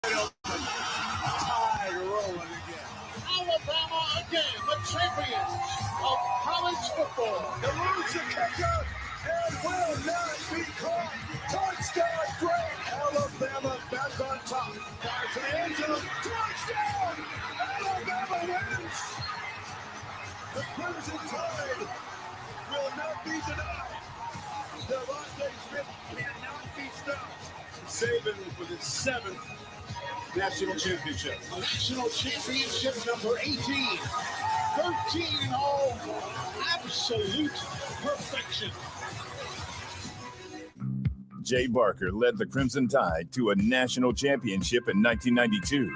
Tide rolling again. Alabama again, the champions of college football. The lose the kicker and will not be caught. Touchdown, great. Alabama back on top. Fires to the end zone. Touchdown! Alabama wins. The Crimson Tide will not be denied. Devontae Smith cannot be stopped. Saban with his 7th national championship. National championship number 18. 13 in all. Absolute perfection. Jay Barker led the Crimson Tide to a national championship in 1992.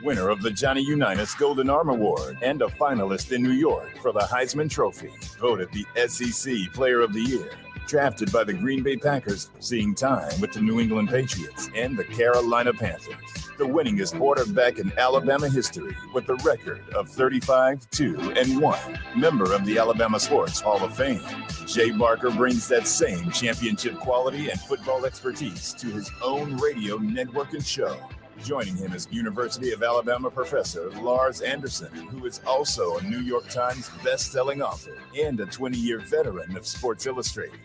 Winner of the Johnny Unitas Golden Arm Award and a finalist in New York for the Heisman Trophy. Voted the SEC Player of the Year. Drafted by the Green Bay Packers, seeing time with the New England Patriots and the Carolina Panthers. The winningest quarterback in Alabama history with a record of 35-2-1. Member of the Alabama Sports Hall of Fame. Jay Barker brings that same championship quality and football expertise to his own radio network and show. Joining him is University of Alabama professor Lars Anderson, who is also a New York Times best-selling author and a 20-year veteran of Sports Illustrated.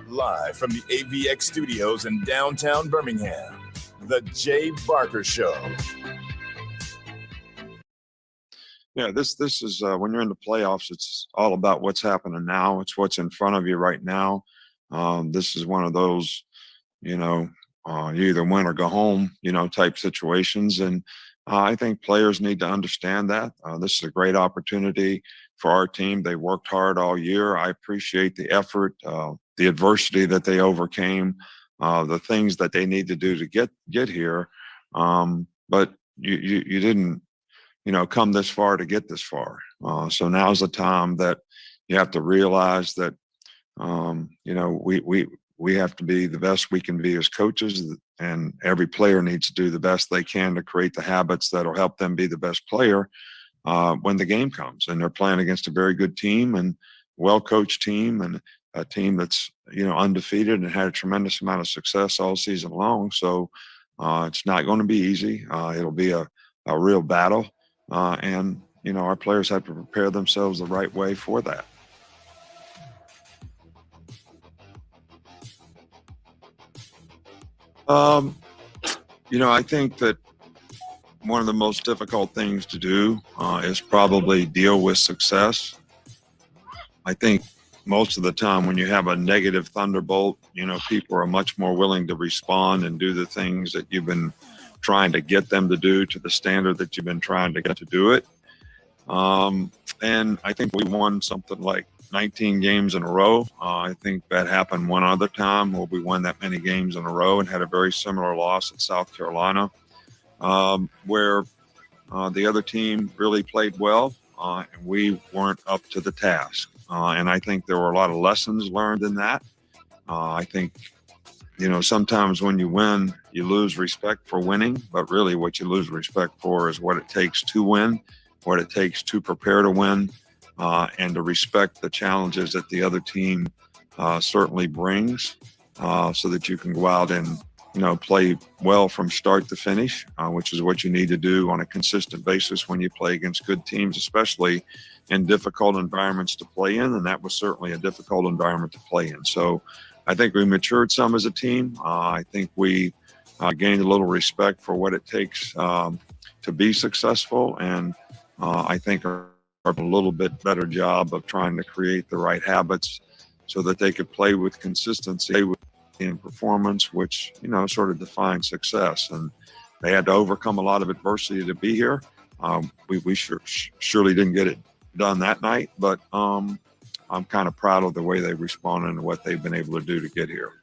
Live from the AVX studios in downtown Birmingham, The Jay Barker Show. Yeah, this is when you're in the playoffs, it's all about what's happening now. It's what's in front of you right now. This is one of those, you either win or go home, type situations. And I think players need to understand that. This is a great opportunity for our team. They worked hard all year. I appreciate the effort, the adversity that they overcame, the things that they need to do to get here. But you didn't, come this far to get this far. So now's the time that you have to realize that, we have to be the best we can be as coaches, and every player needs to do the best they can to create the habits that'll help them be the best player when the game comes. And they're playing against a very good team and well-coached team, and a team that's, undefeated and had a tremendous amount of success all season long. So it's not going to be easy. It'll be a real battle. And our players have to prepare themselves the right way for that. I think that one of the most difficult things to do is probably deal with success. I think most of the time when you have a negative thunderbolt, people are much more willing to respond and do the things that you've been trying to get them to do to the standard that you've been trying to get to do it. And I think we won something like 19 games in a row. I think that happened one other time where we won that many games in a row and had a very similar loss at South Carolina, where the other team really played well and we weren't up to the task. And I think there were a lot of lessons learned in that. I think, sometimes when you win, you lose respect for winning, but really what you lose respect for is what it takes to win, what it takes to prepare to win, and to respect the challenges that the other team certainly brings, so that you can go out and, play well from start to finish, which is what you need to do on a consistent basis when you play against good teams, especially in difficult environments to play in. And that was certainly a difficult environment to play in. So I think we matured some as a team. I think we gained a little respect for what it takes to be successful. And I think a little bit better job of trying to create the right habits so that they could play with consistency in performance, which, sort of defines success. And they had to overcome a lot of adversity to be here. We surely didn't get it done that night, but I'm kind of proud of the way they responded and what they've been able to do to get here.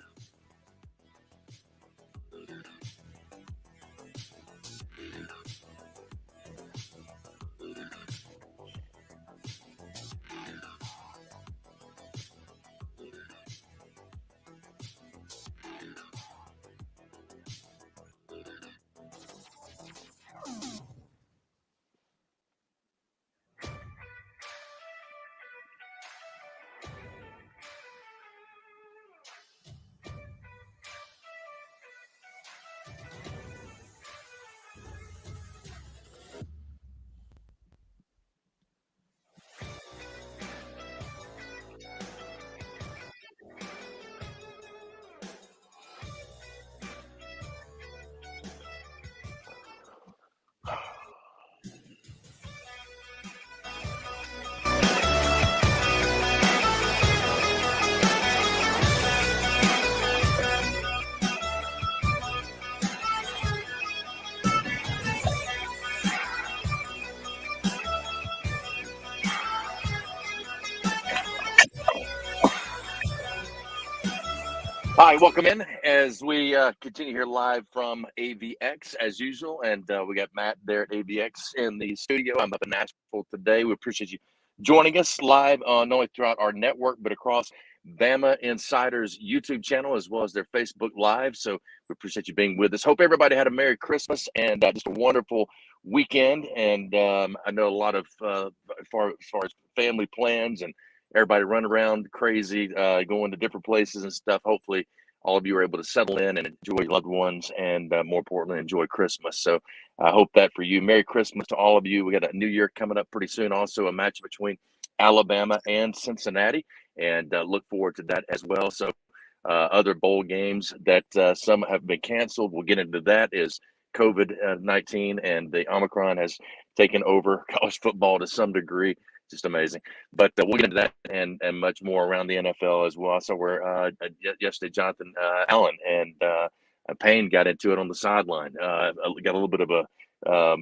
Hi, welcome in as we continue here live from AVX as usual. And we got Matt there at AVX in the studio. I'm up in Nashville today. We appreciate you joining us live not only throughout our network, but across BamaInsider's YouTube channel as well as their Facebook Live. So we appreciate you being with us. Hope everybody had a Merry Christmas and just a wonderful weekend. And I know a lot of as far as family plans and everybody running around crazy, going to different places and stuff. Hopefully, all of you are able to settle in and enjoy your loved ones and more importantly, enjoy Christmas. So I hope that for you. Merry Christmas to all of you. We got a new year coming up pretty soon. Also, a match between Alabama and Cincinnati, and look forward to that as well. So other bowl games that some have been canceled. We'll get into that is COVID-19 and the Omicron has taken over college football to some degree. Just amazing. But we'll get into that and much more around the NFL as well. So we're yesterday, Jonathan Allen and Payne got into it on the sideline. Got a little bit of a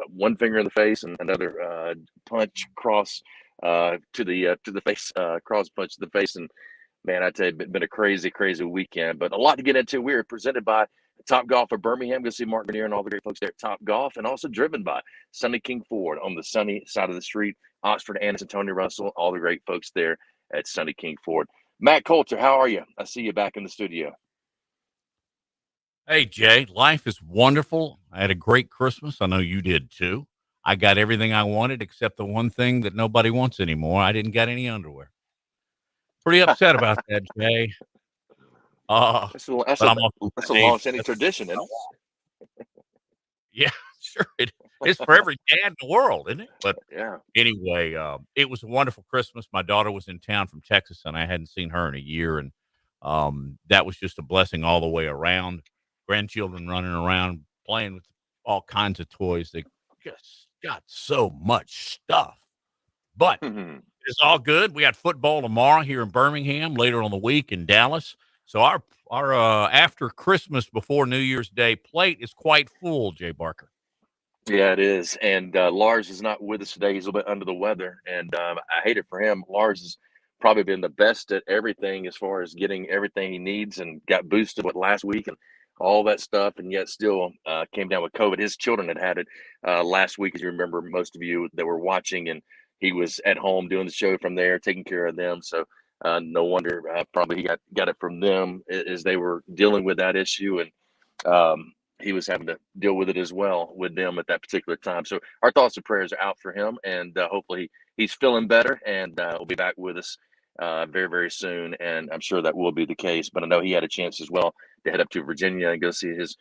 one finger in the face and another punch cross to the face, cross punch to the face. And man, I tell you, it's been a crazy weekend. But a lot to get into. We are presented by Top Golf of Birmingham. Go see Mark Grenier and all the great folks there at Top Golf, and also driven by Sunny King Ford on the sunny side of the street. Oxford, Anderson, Tony Russell, all the great folks there at Sunny King Ford. Matt Coulter, how are you? I see you back in the studio. Hey, Jay, life is wonderful. I had a great Christmas. I know you did too. I got everything I wanted except the one thing that nobody wants anymore. I didn't get any underwear. Pretty upset about that, Jay. That's a long-standing tradition, isn't it? Yeah, sure. It's for every dad in the world, isn't it? But yeah. Anyway, it was a wonderful Christmas. My daughter was in town from Texas, and I hadn't seen her in a year, and that was just a blessing all the way around. Grandchildren running around playing with all kinds of toys. They just got so much stuff. But it's all good. We got football tomorrow here in Birmingham, later on the week in Dallas. So our after Christmas before New Year's Day plate is quite full, Jay Barker. Yeah, it is. And Lars is not with us today. He's a little bit under the weather, and I hate it for him. Lars has probably been the best at everything as far as getting everything he needs and got boosted last week and all that stuff, and yet still came down with COVID. His children had it last week, as you remember, most of you that were watching, and he was at home doing the show from there, taking care of them. So no wonder probably he got it from them as they were dealing with that issue, and he was having to deal with it as well with them at that particular time. So our thoughts and prayers are out for him, and hopefully he's feeling better and will be back with us very, very soon. And I'm sure that will be the case. But I know he had a chance as well to head up to Virginia and go see his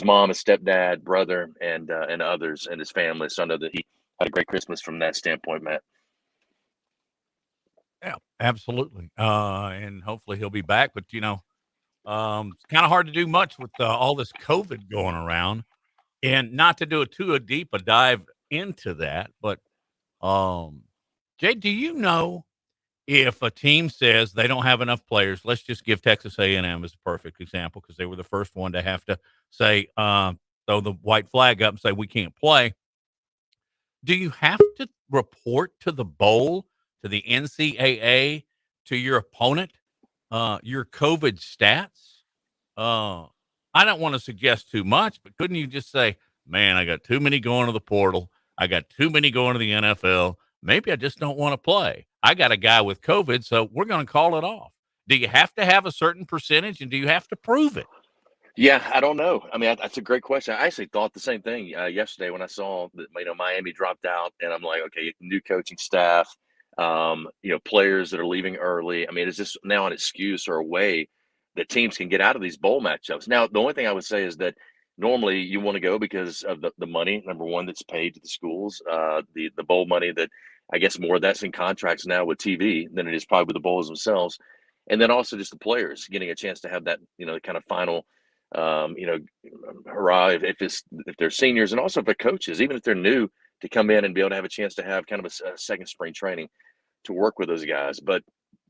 mom, his stepdad, brother, and others and his family. So I know that he had a great Christmas from that standpoint, Matt. Yeah, absolutely. And hopefully he'll be back. But, it's kind of hard to do much with all this COVID going around. And not to do too deep a dive into that, but Jay, do you know if a team says they don't have enough players? Let's just give Texas A&M as a perfect example because they were the first one to have to say, throw the white flag up and say we can't play. Do you have to report to the bowl, to the NCAA, to your opponent, your COVID stats? I don't want to suggest too much, but couldn't you just say, man, I got too many going to the portal. I got too many going to the NFL. Maybe I just don't want to play. I got a guy with COVID, so we're going to call it off. Do you have to have a certain percentage, and do you have to prove it? Yeah, I don't know. I mean, that's a great question. I actually thought the same thing yesterday when I saw that Miami dropped out, and I'm like, okay, new coaching staff, players that are leaving early. I mean, it's just now an excuse or a way that teams can get out of these bowl matchups. Now, the only thing I would say is that normally you want to go because of the money, number one, that's paid to the schools, the bowl money that I guess more of that's in contracts now with TV than it is probably with the bowls themselves. And then also just the players getting a chance to have that, kind of final hurrah if they're seniors, and also if they're coaches, even if they're new, to come in and be able to have a chance to have kind of a second spring training to work with those guys. But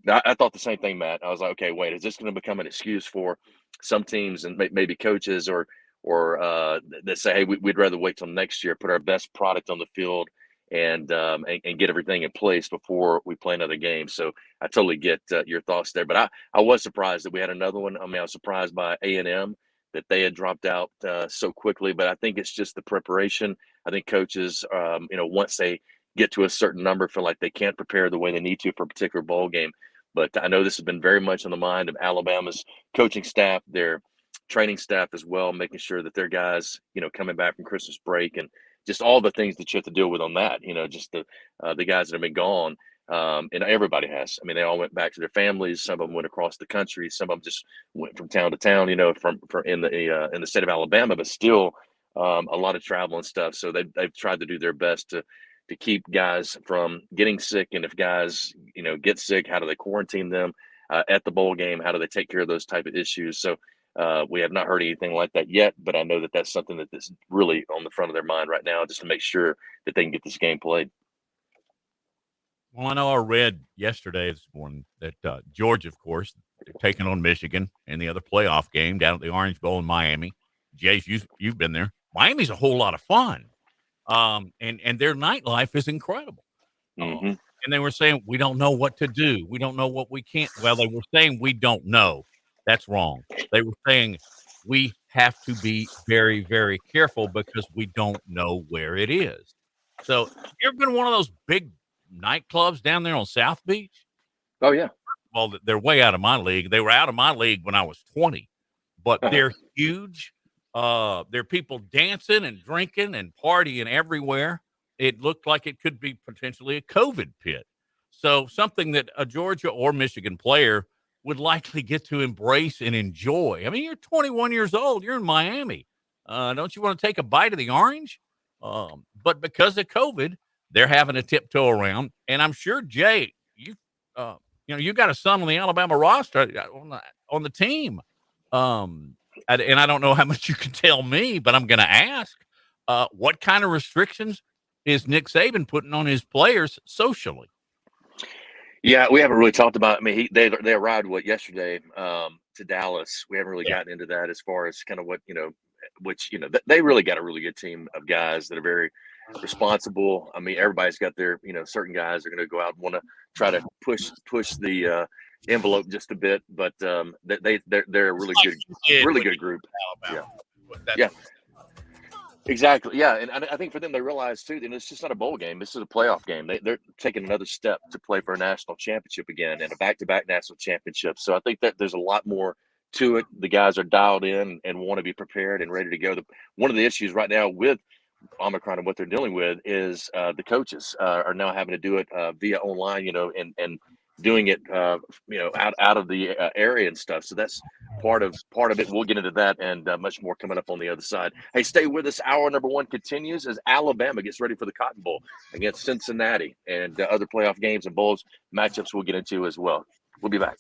I thought the same thing, Matt. I was like, okay, wait, is this going to become an excuse for some teams and maybe coaches or that say, hey, we'd rather wait till next year, put our best product on the field and get everything in place before we play another game. So I totally get your thoughts there. But I was surprised that we had another one. I mean, I was surprised by A&M that they had dropped out so quickly. But I think it's just the preparation. I think coaches, once they get to a certain number, feel like they can't prepare the way they need to for a particular bowl game. But I know this has been very much on the mind of Alabama's coaching staff, their training staff as well, making sure that their guys, coming back from Christmas break and just all the things that you have to deal with on that, just the guys that have been gone. And everybody has. I mean, they all went back to their families. Some of them went across the country. Some of them just went from town to town, from in the state of Alabama, but still a lot of travel and stuff. So they've tried to do their best to keep guys from getting sick. And if guys, get sick, how do they quarantine them at the bowl game? How do they take care of those type of issues? So we have not heard anything like that yet, but I know that that's something that's really on the front of their mind right now, just to make sure that they can get this game played. Well, I know I read yesterday this morning that Georgia, of course, they're taking on Michigan in the other playoff game down at the Orange Bowl in Miami. Jace, you've been there. Miami's a whole lot of fun. And their nightlife is incredible. Mm-hmm. And they were saying, we don't know what to do. We don't know what we can't. Well, they were saying we don't know. That's wrong. They were saying we have to be very, very careful because we don't know where it is. So you ever been to one of those big nightclubs down there on South Beach? Oh, yeah. Well, they're way out of my league. They were out of my league when I was 20, but they're huge. There are people dancing and drinking and partying everywhere. It looked like it could be potentially a COVID pit. So something that a Georgia or Michigan player would likely get to embrace and enjoy. I mean, you're 21 years old. You're in Miami. Don't you want to take a bite of the orange? But because of COVID, they're having to tiptoe around. And I'm sure, Jay, you got a son on the Alabama roster on the team. And I don't know how much you can tell me, but I'm going to ask, what kind of restrictions is Nick Saban putting on his players socially? Yeah, we haven't really talked about. I mean, they arrived yesterday to Dallas. We haven't really gotten into that as far as kind of what they really got a really good team of guys that are very responsible. I mean, everybody's got their certain guys are going to go out and want to try to push the envelope just a bit, but they're a really good group. Yeah. Exactly. Yeah. And I think for them, they realize too, and it's just not a bowl game. This is a playoff game. They're taking another step to play for a national championship again and a back-to-back national championship. So I think that there's a lot more to it. The guys are dialed in and want to be prepared and ready to go. One of the issues right now with Omicron and what they're dealing with is the coaches are now having to do it via online, and doing it, out of the area and stuff. So that's part of it. We'll get into that and much more coming up on the other side. Hey, stay with us. Hour number one continues as Alabama gets ready for the Cotton Bowl against Cincinnati and other playoff games and bowls matchups we'll get into as well. We'll be back.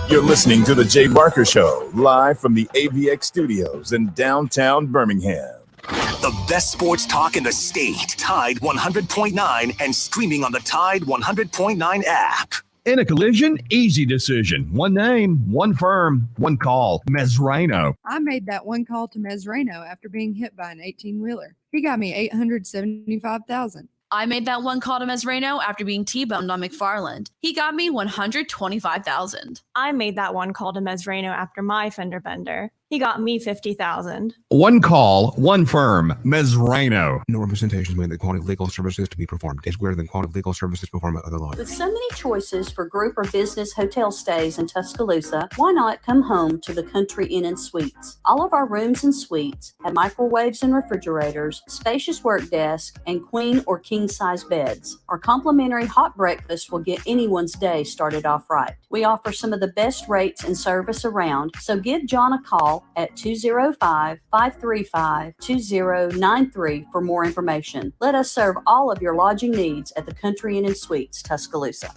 You're listening to The Jay Barker Show, live from the AVX studios in downtown Birmingham. The best sports talk in the state. Tide 100.9 and streaming on the Tide 100.9 app. In a collision, easy decision. One name, one firm, one call. Mezrano. I made that one call to Mezrano after being hit by an 18-wheeler. He got me $875,000. I made that one call to Mezrano after being T-boned on McFarland. He got me $125,000. I made that one call to Mezrano after my fender bender. He got me $50,000. One call, one firm. Mezrano. No representations made that quality of legal services to be performed is greater than quality of legal services performed by other lawyers. With so many choices for group or business hotel stays in Tuscaloosa, why not come home to the Country Inn and Suites? All of our rooms and suites have microwaves and refrigerators, spacious work desk, and queen or king-size beds. Our complimentary hot breakfast will get anyone's day started off right. We offer some of the best rates and service around, so give John a call at 205-535-2093 for more information. Let us serve all of your lodging needs at the Country Inn and Suites, Tuscaloosa.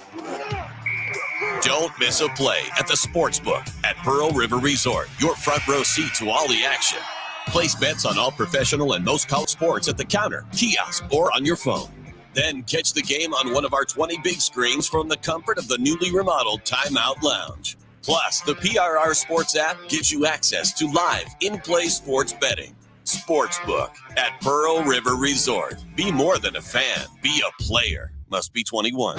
Don't miss a play at the Sportsbook at Pearl River Resort. Your front row seat to all the action. Place bets on all professional and most college sports at the counter, kiosk, or on your phone. Then catch the game on one of our 20 big screens from the comfort of the newly remodeled Timeout Lounge. Plus, the PRR Sports app gives you access to live in-play sports betting. Sportsbook at Pearl River Resort. Be more than a fan. Be a player. Must be 21.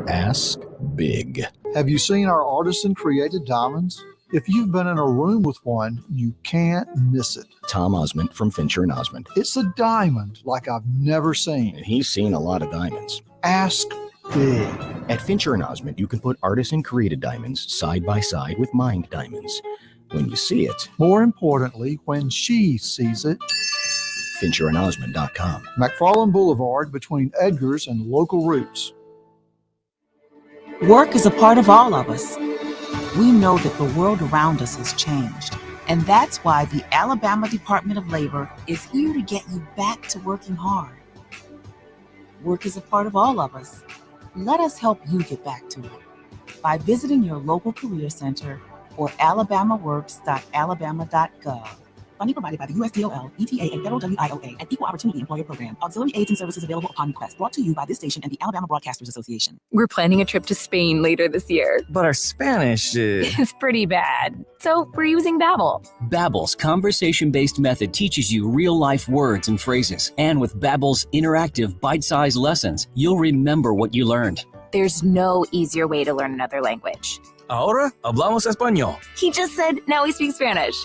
Ask big. Have you seen our artisan-created diamonds? If you've been in a room with one, you can't miss it. Tom Osmond from Fincher and Osmond. It's a diamond like I've never seen. And he's seen a lot of diamonds. Ask big. At Fincher and Osmond, you can put artisan-created diamonds side by side with mined diamonds. When you see it, more importantly, when she sees it, FincherandOsmond.com. McFarland Boulevard between Edgar's and Local Roots. Work is a part of all of us. We know that the world around us has changed, and that's why the Alabama Department of Labor is here to get you back to working hard. Work is a part of all of us. Let us help you get back to it by visiting your local career center or alabamaworks.alabama.gov. Funding provided by the USDOL, ETA, and Federal WIOA, and Equal Opportunity Employer Program. Auxiliary aids and services available upon request. Brought to you by this station and the Alabama Broadcasters Association. We're planning a trip to Spain later this year. But our Spanish is pretty bad. So we're using Babbel. Babbel's conversation-based method teaches you real-life words and phrases. And with Babbel's interactive, bite-sized lessons, you'll remember what you learned. There's no easier way to learn another language. Ahora hablamos español. He just said, now we speak Spanish.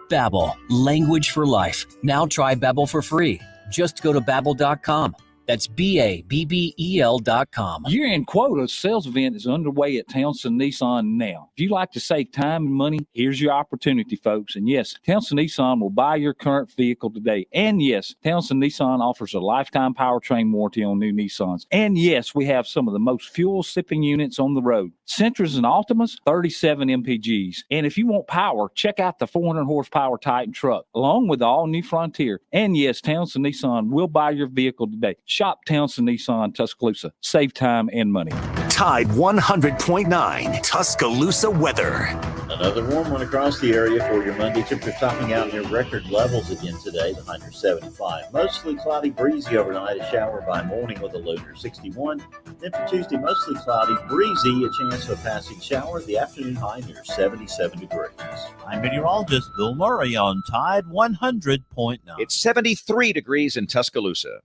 Babbel, language for life. Now try Babbel for free. Just go to Babbel.com. That's Babbel.com. Year-end quota sales event is underway at Towson Nissan now. If you like to save time and money, here's your opportunity, folks. And yes, Towson Nissan will buy your current vehicle today. And yes, Towson Nissan offers a lifetime powertrain warranty on new Nissans. And yes, we have some of the most fuel-sipping units on the road. Sentras and Altimas, 37 MPGs. And if you want power, check out the 400-horsepower Titan truck, along with the all-new Frontier. And yes, Towson Nissan will buy your vehicle today. Shop Towson Nissan Tuscaloosa. Save time and money. Tide 100.9 Tuscaloosa weather. Another warm one across the area for your Monday. Temperatures topping out near record levels again today, the high near 75. Mostly cloudy, breezy overnight, a shower by morning with a low near 61. Then for Tuesday, mostly cloudy, breezy, a chance of a passing shower, the afternoon high near 77 degrees. I'm meteorologist Bill Murray on Tide 100.9. It's 73 degrees in Tuscaloosa.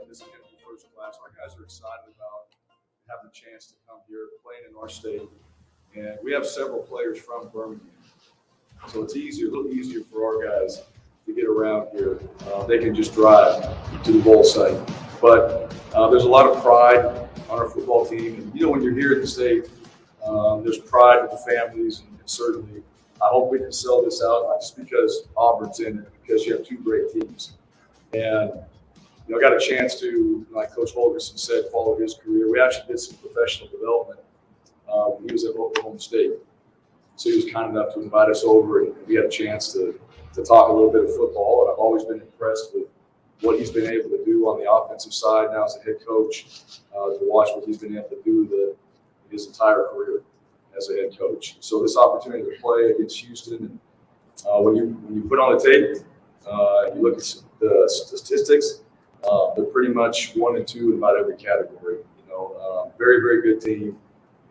This is going to be first class. Our guys are excited about having a chance to come here, playing in our state. And we have several players from Birmingham. So it's easier, a little easier for our guys to get around here. They can just drive to the bowl site. But there's a lot of pride on our football team. And, you know, when you're here at the state, there's pride with the families. And certainly, I hope we can sell this out, not just because Auburn's in it, because you have two great teams. And you know, I got a chance to, like Coach Holgerson said, follow his career. We actually did some professional development when he was at Oklahoma State. So he was kind enough to invite us over, and we had a chance to talk a little bit of football. And I've always been impressed with what he's been able to do on the offensive side now as a head coach, to watch what he's been able to do his entire career as a head coach. So this opportunity to play against Houston, and when you put on the tape, you look at the statistics, they're pretty much 1 and 2 in about every category. You know, very, very good team,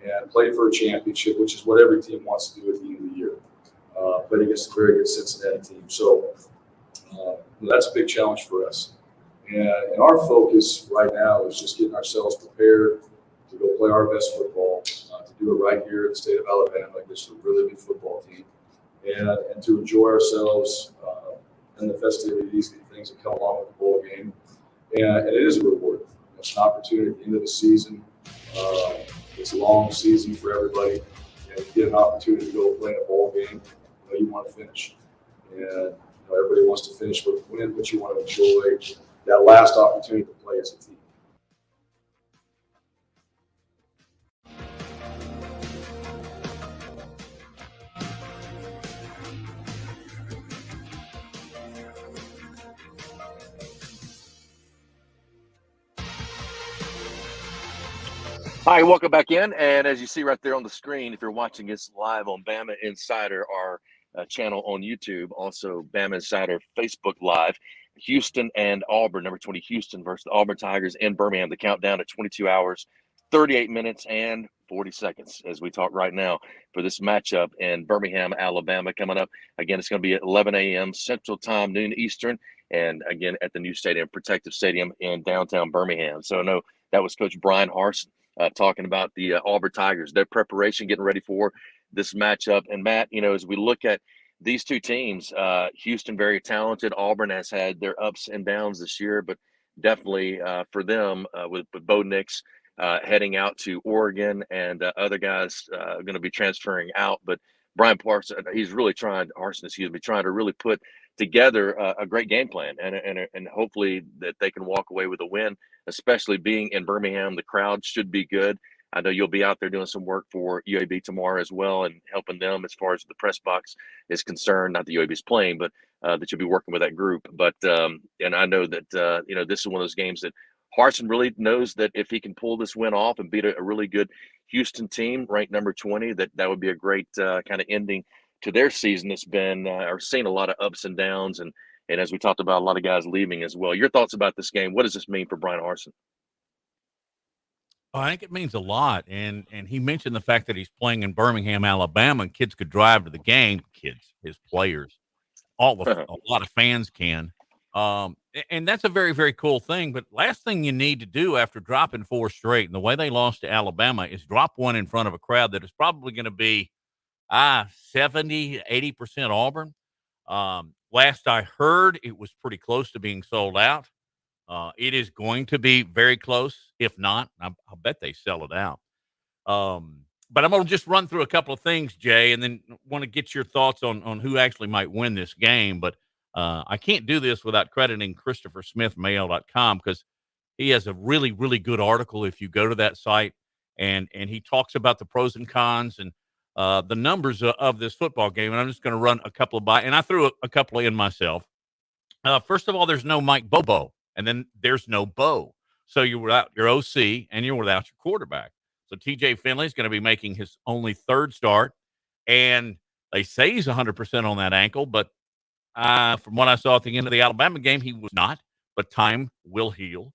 and played for a championship, which is what every team wants to do at the end of the year. Played against a very good Cincinnati team. So that's a big challenge for us. And our focus right now is just getting ourselves prepared to go play our best football, to do it right here in the state of Alabama against a really good football team, and to enjoy ourselves and the festivities and things that come along with the bowl game. And it is a reward. It's an opportunity at the end of the season. It's a long season for everybody. And you get an opportunity to go play in a bowl game, you want to finish. And everybody wants to finish with a win, but you want to enjoy that last opportunity to play as a team. Hi, welcome back in. And as you see right there on the screen, if you're watching us live on Bama Insider, our channel on YouTube, also Bama Insider Facebook Live, Houston and Auburn, number 20 Houston versus the Auburn Tigers in Birmingham. The countdown to 22 hours, 38 minutes, and 40 seconds as we talk right now for this matchup in Birmingham, Alabama coming up. Again, it's going to be at 11 a.m. Central Time, noon Eastern, and again at the new stadium, Protective Stadium in downtown Birmingham. So, no, that was Coach Brian Harsin talking about the Auburn Tigers, their preparation, getting ready for this matchup. And, Matt, as we look at these two teams, Houston very talented. Auburn has had their ups and downs this year, but definitely for them with Bo Nix heading out to Oregon and other guys going to be transferring out. But Brian Parson, he's really trying to really put together a great game plan and hopefully that they can walk away with a win, especially being in Birmingham. The crowd should be good. I know you'll be out there doing some work for UAB tomorrow as well and helping them as far as the press box is concerned. Not that UAB is playing, but that you'll be working with that group. But and I know that this is one of those games that Harsin really knows that if he can pull this win off and beat a really good Houston team ranked number 20, that would be a great kind of ending to their season. It's been or seen a lot of ups and downs, and as we talked about, a lot of guys leaving as well. Your thoughts about this game? What does this mean for Brian Harsin? I think it means a lot, and he mentioned the fact that he's playing in Birmingham, Alabama, and kids could drive to the game. Kids, his players, a lot of fans can, and that's a very, very cool thing. But last thing you need to do after dropping 4 straight, and the way they lost to Alabama, is drop one in front of a crowd that is probably going to be 70, 80% Auburn. Last I heard, it was pretty close to being sold out. It is going to be very close. If not, I'll bet they sell it out. But I'm going to just run through a couple of things, Jay, and then want to get your thoughts on who actually might win this game. But I can't do this without crediting Christopher Smith, Mail.com, because he has a really, really good article if you go to that site. And he talks about the pros and cons and the numbers of this football game. And I'm just going to run a couple of by. And I threw a couple in myself. First of all, there's no Mike Bobo. And then there's no Bo. So you're without your OC and you're without your quarterback. So TJ Finley is going to be making his only 3rd start. And they say he's 100% on that ankle. But from what I saw at the end of the Alabama game, he was not. But time will heal.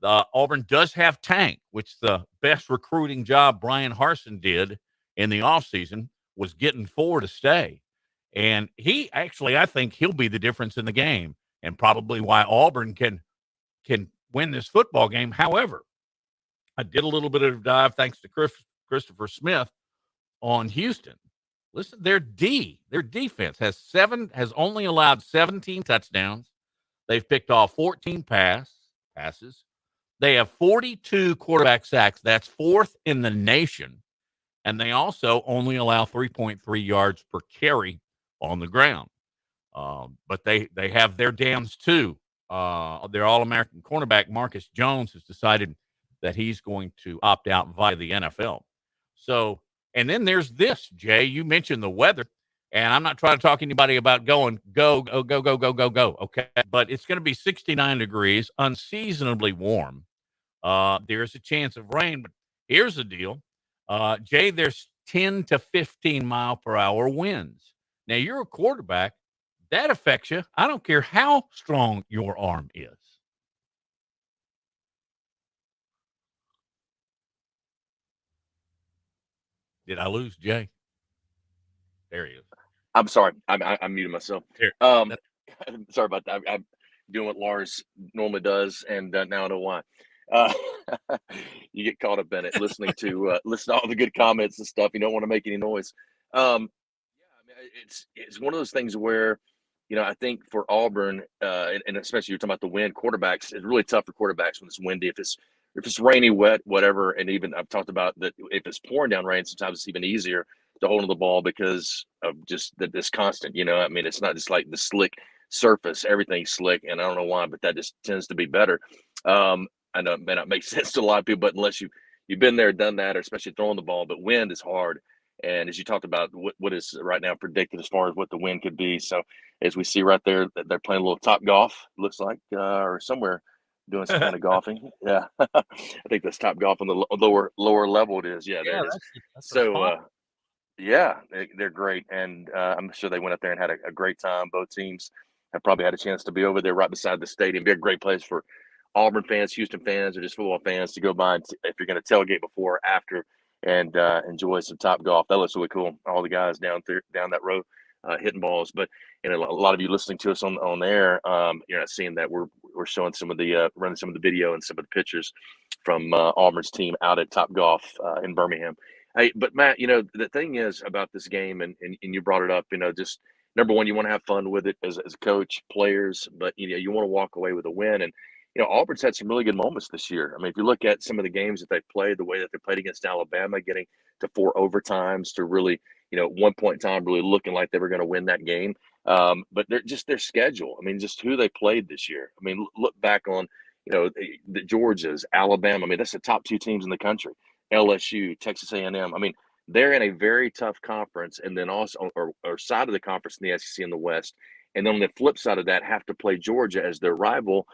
Auburn does have Tank, which the best recruiting job Brian Harsin did in the offseason was getting 4 to stay. And he actually, I think he'll be the difference in the game and probably why Auburn can win this football game. However, I did a little bit of a dive thanks to Christopher Smith on Houston. Listen, their defense has only allowed 17 touchdowns. They've picked off 14 passes. They have 42 quarterback sacks. That's 4th in the nation. And they also only allow 3.3 yards per carry on the ground. But they have their downs too. Their All-American cornerback, Marcus Jones, has decided that he's going to opt out via the NFL. So, and then there's this, Jay. You mentioned the weather, and I'm not trying to talk anybody about go. Okay, but it's going to be 69 degrees, unseasonably warm. There's a chance of rain, but here's the deal, Jay. There's 10 to 15 mile per hour winds. Now you're a quarterback. That affects you. I don't care how strong your arm is. Did I lose Jay? There he is. I'm sorry. I muted myself. Here. Sorry about that. I'm doing what Lars normally does, and now I know why. You get caught up in it, listening to all the good comments and stuff. You don't want to make any noise. It's one of those things where, I think for Auburn, and especially you're talking about the wind, quarterbacks, it's really tough for quarterbacks when it's windy. If it's rainy, wet, whatever, and even I've talked about that if it's pouring down rain, sometimes it's even easier to hold on the ball because of just this constant. It's not just like the slick surface, everything's slick, and I don't know why, but that just tends to be better. I know it may not make sense to a lot of people, but unless you've been there, done that, or especially throwing the ball, but wind is hard. And as you talked about, what is right now predicted as far as what the wind could be. So as we see right there, they're playing a little Top Golf, looks like, or somewhere doing some kind of golfing. Yeah, I think that's Top Golf on the lower level. It is. Yeah, there it is. That's So yeah, they're great, and I'm sure they went up there and had a great time. Both teams have probably had a chance to be over there right beside the stadium. Be a great place for Auburn fans, Houston fans, or just football fans to go by and if you're going to tailgate before or after and enjoy some Top Golf. That looks really cool. All the guys down that road hitting balls. But a lot of you listening to us on air, you're not seeing that we're showing some of the running some of the video and some of the pictures from Auburn's team out at Top Golf in Birmingham. Hey, but Matt, the thing is about this game, and you brought it up, just number one, you want to have fun with it as a coach, players, but you want to walk away with a win. And Auburn's had some really good moments this year. I mean, if you look at some of the games that they played, the way that they played against Alabama, getting to 4 overtimes, to really, at one point in time, really looking like they were going to win that game. But they're just their schedule. I mean, just who they played this year. I mean, look back on, the Georgias, Alabama. I mean, that's the top 2 teams in the country. LSU, Texas A&M. I mean, they're in a very tough conference, and then also or side of the conference in the SEC in the West. And then on the flip side of that, have to play Georgia as their rival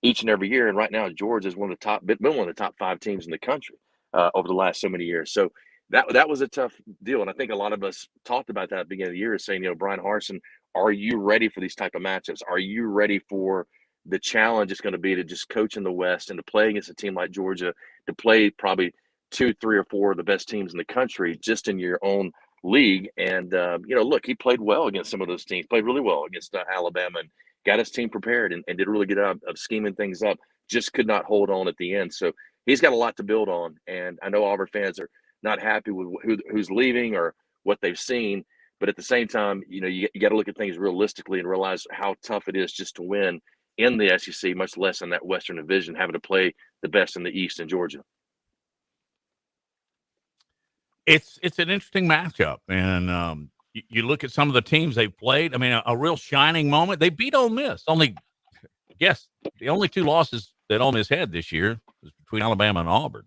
each and every year. And right now, Georgia is been one of the top 5 teams in the country over the last so many years. So that was a tough deal. And I think a lot of us talked about that at the beginning of the year, saying, Brian Harsin, are you ready for these type of matchups? Are you ready for the challenge it's going to be to just coach in the West and to play against a team like Georgia, to play probably 2, 3, or 4 of the best teams in the country just in your own league? And, look, he played well against some of those teams, played really well against Alabama, and got his team prepared and did a really good job of scheming things up, just could not hold on at the end. So he's got a lot to build on. And I know Auburn fans are not happy with who's leaving or what they've seen. But at the same time, you got to look at things realistically and realize how tough it is just to win in the SEC, much less in that Western Division, having to play the best in the East in Georgia. It's an interesting matchup, and you look at some of the teams they've played. I mean, a real shining moment. They beat Ole Miss. The only 2 losses that Ole Miss had this year was between Alabama and Auburn,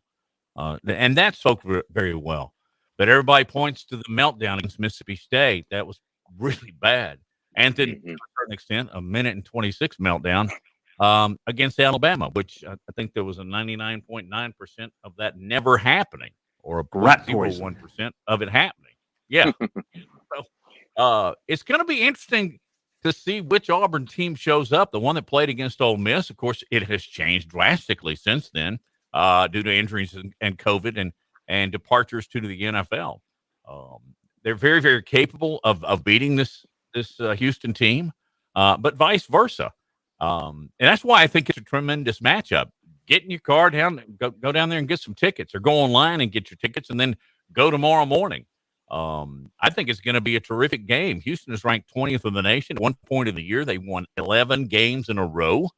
and that soaked very well. But everybody points to the meltdown against Mississippi State. That was really bad. And then, to a certain extent, a 1:26 meltdown against Alabama, which I think there was a 99.9% of that never happening, or a 0.01% of it happening. Yeah. So it's going to be interesting to see which Auburn team shows up. The one that played against Ole Miss, of course, it has changed drastically since then due to injuries and COVID and departures to the NFL. They're very, very capable of beating this Houston team, but vice versa. And that's why I think it's a tremendous matchup. Get in your car down, go down there and get some tickets, or go online and get your tickets, and then go tomorrow morning. I think it's going to be a terrific game. Houston is ranked 20th in the nation. At one point of the year, they won 11 games in a row.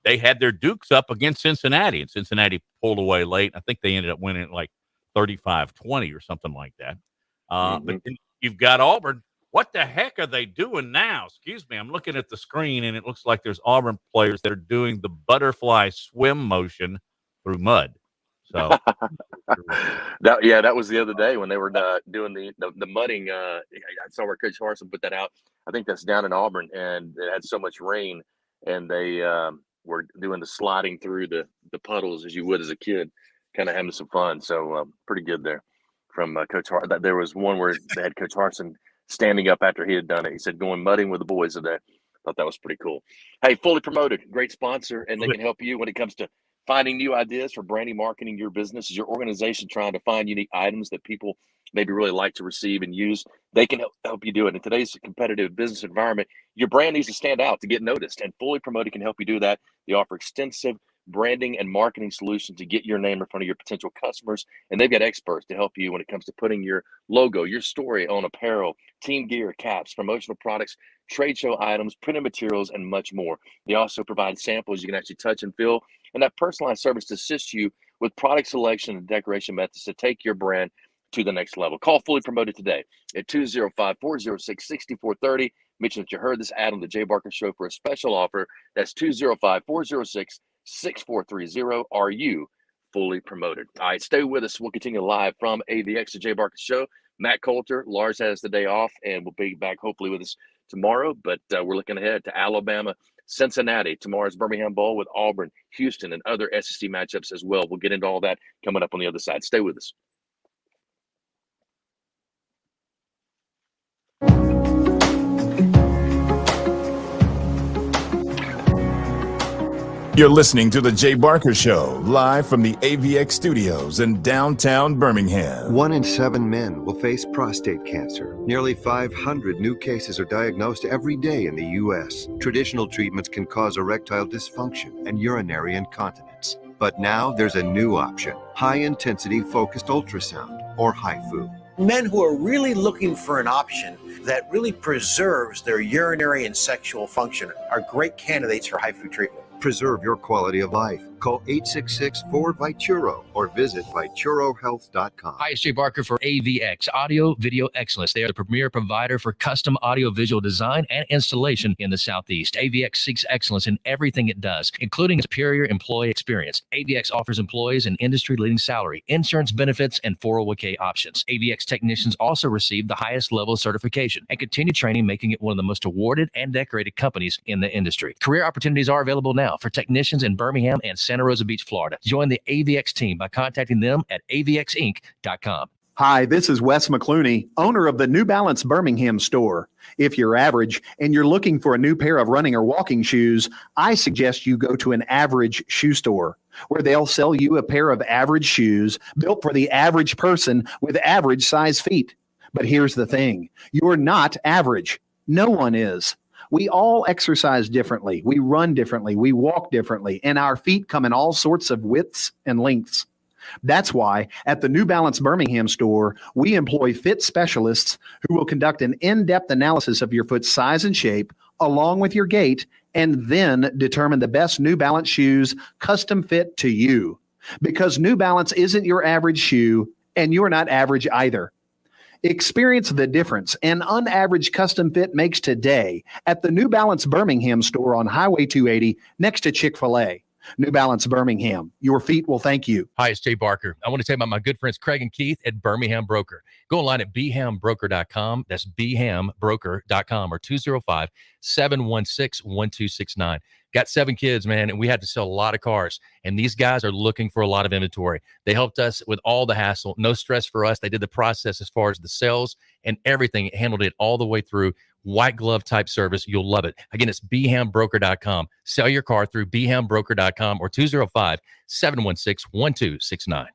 They had their Dukes up against Cincinnati, and Cincinnati pulled away late. I think they ended up winning like 35-20 or something like that. But then you've got Auburn. What the heck are they doing now? Excuse me. I'm looking at the screen, and it looks like there's Auburn players that are doing the butterfly swim motion through mud. So that was the other day when they were doing the mudding. I saw where Coach Harsin put that out. I think that's down in Auburn, and it had so much rain, and they were doing the sliding through the puddles as you would as a kid, kind of having some fun. So pretty good there from Coach Harsin. There was one where they had Coach Harsin standing up after he had done it. He said, going mudding with the boys today. Thought that was pretty cool. Hey, Fully Promoted, great sponsor, and they can help you when it comes to finding new ideas for branding, marketing your business. Is your organization trying to find unique items that people maybe really like to receive and use? They can help you do it. In today's competitive business environment, your brand needs to stand out to get noticed, and Fully Promoted can help you do that. They offer extensive branding and marketing solutions to get your name in front of your potential customers, and they've got experts to help you when it comes to putting your logo, your story on apparel, team gear, caps, promotional products, trade show items, printed materials, and much more. They also provide samples you can actually touch and feel, and that personalized service to assist you with product selection and decoration methods to take your brand to the next level. Call Fully Promoted today at 205-406-6430. Mention that you heard this ad on the Jay Barker Show for a special offer. That's 205-406-6430. Are you fully promoted? All right, stay with us. We'll continue live from AVX, the Jay Barker Show. Matt Coulter, Lars has the day off, and we'll be back hopefully with us tomorrow, but we're looking ahead to Alabama, Cincinnati, tomorrow's Birmingham Bowl with Auburn, Houston, and other SEC matchups as well. We'll get into all that coming up on the other side. Stay with us. You're listening to The Jay Barker Show, live from the AVX studios in downtown Birmingham. 1 in 7 men will face prostate cancer. Nearly 500 new cases are diagnosed every day in the U.S. Traditional treatments can cause erectile dysfunction and urinary incontinence. But now there's a new option, high-intensity focused ultrasound, or HIFU. Men who are really looking for an option that really preserves their urinary and sexual function are great candidates for HIFU treatment. Preserve your quality of life. Call 866-4-VITURO or visit VituroHealth.com. Hi, it's Jay Barker for AVX, Audio Video Excellence. They are the premier provider for custom audio-visual design and installation in the Southeast. AVX seeks excellence in everything it does, including superior employee experience. AVX offers employees an industry-leading salary, insurance benefits, and 401k options. AVX technicians also receive the highest level of certification and continue training, making it one of the most awarded and decorated companies in the industry. Career opportunities are available now for technicians in Birmingham and Santa Rosa Beach, Florida. Join the AVX team by contacting them at avxinc.com. Hi, this is Wes McClooney, owner of the New Balance Birmingham store. If you're average and you're looking for a new pair of running or walking shoes, I suggest you go to an average shoe store, where they'll sell you a pair of average shoes built for the average person with average size feet. But here's the thing, you're not average. No one is. We all exercise differently. We run differently. We walk differently. And our feet come in all sorts of widths and lengths. That's why at the New Balance Birmingham store, we employ fit specialists who will conduct an in-depth analysis of your foot's size and shape, along with your gait, and then determine the best New Balance shoes custom fit to you. Because New Balance isn't your average shoe, and you're not average either. Experience the difference an unaverage custom fit makes today at the New Balance Birmingham store on Highway 280 next to Chick-fil-A. New Balance Birmingham, your feet will thank you. Hi, it's Jay Barker. I want to tell you about my good friends Craig and Keith at Birmingham Broker. Go online at bhambroker.com. That's bhambroker.com or 205-716-1269. Got 7 kids, man, and we had to sell a lot of cars. And these guys are looking for a lot of inventory. They helped us with all the hassle. No stress for us. They did the process as far as the sales and everything. Handled it all the way through. White glove type service. You'll love it. Again, it's bhambroker.com. Sell your car through bhambroker.com or 205-716-1269.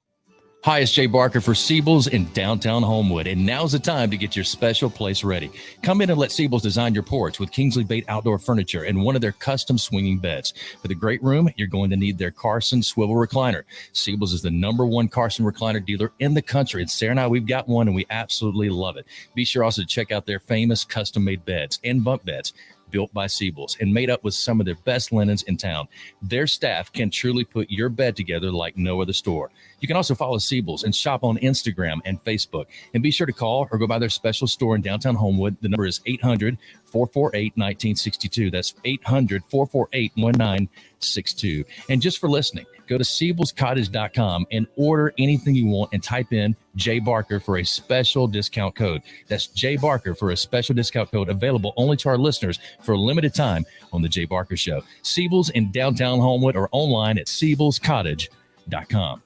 Hi, it's Jay Barker for Siebel's in downtown Homewood, and now's the time to get your special place ready. Come in and let Siebel's design your porch with Kingsley Bait outdoor furniture and one of their custom swinging beds. For the great room, you're going to need their Carson swivel recliner. Siebel's is the #1 Carson recliner dealer in the country, and Sarah and I, we've got one, and we absolutely love it. Be sure also to check out their famous custom-made beds and bunk beds, built by Siebel's and made up with some of their best linens in town. Their staff can truly put your bed together like no other store. You can also follow Siebel's and shop on Instagram and Facebook. And be sure to call or go by their special store in downtown Homewood. The number is 800-448-1962. That's 800-448-1962. And just for listening, go to SiebelsCottage.com and order anything you want and type in Jay Barker for a special discount code. That's Jay Barker for a special discount code available only to our listeners for a limited time on The Jay Barker Show. Siebel's in downtown Homewood or online at SiebelsCottage.com.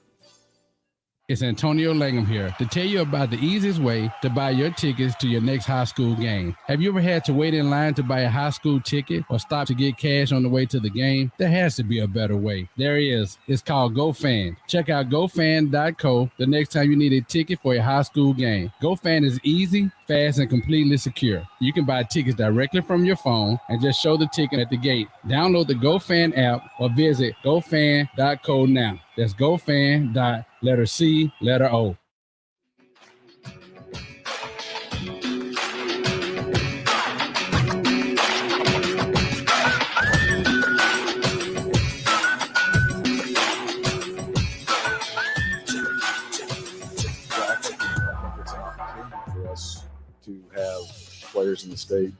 It's Antonio Langham here to tell you about the easiest way to buy your tickets to your next high school game. Have you ever had to wait in line to buy a high school ticket or stop to get cash on the way to the game? There has to be a better way. There is. It's called GoFan. Check out GoFan.co the next time you need a ticket for a high school game. GoFan is easy, fast, and completely secure. You can buy tickets directly from your phone and just show the ticket at the gate. Download the GoFan app or visit GoFan.co now. That's GoFan.co. Letter C, letter O. For us to have players in the state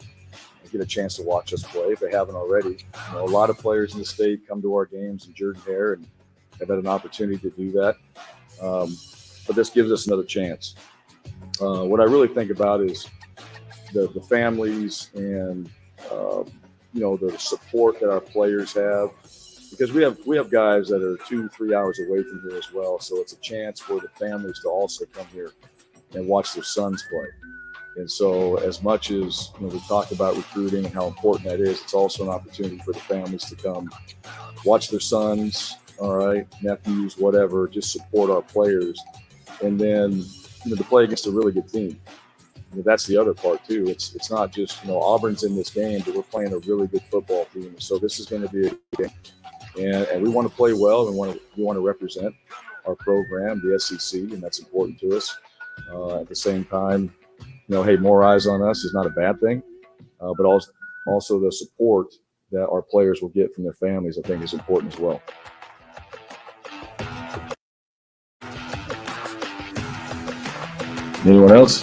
get a chance to watch us play if they haven't already. You know, a lot of players in the state come to our games in Jordan Hare and have had an opportunity to do that. But this gives us another chance. What I really think about is the families and the support that our players have, because we have guys that are 2-3 hours away from here as well. So it's a chance for the families to also come here and watch their sons play. And so as much as we talk about recruiting and how important that is, it's also an opportunity for the families to come watch their sons, all right, nephews, whatever, just support our players. And then, to play against a really good team. That's the other part too. It's not just, Auburn's in this game, but we're playing a really good football team. So this is going to be a good game. And we want to play well, and we want to represent our program, the SEC, and that's important to us. At the same time, hey, more eyes on us is not a bad thing, but also the support that our players will get from their families, I think, is important as well. Anyone else?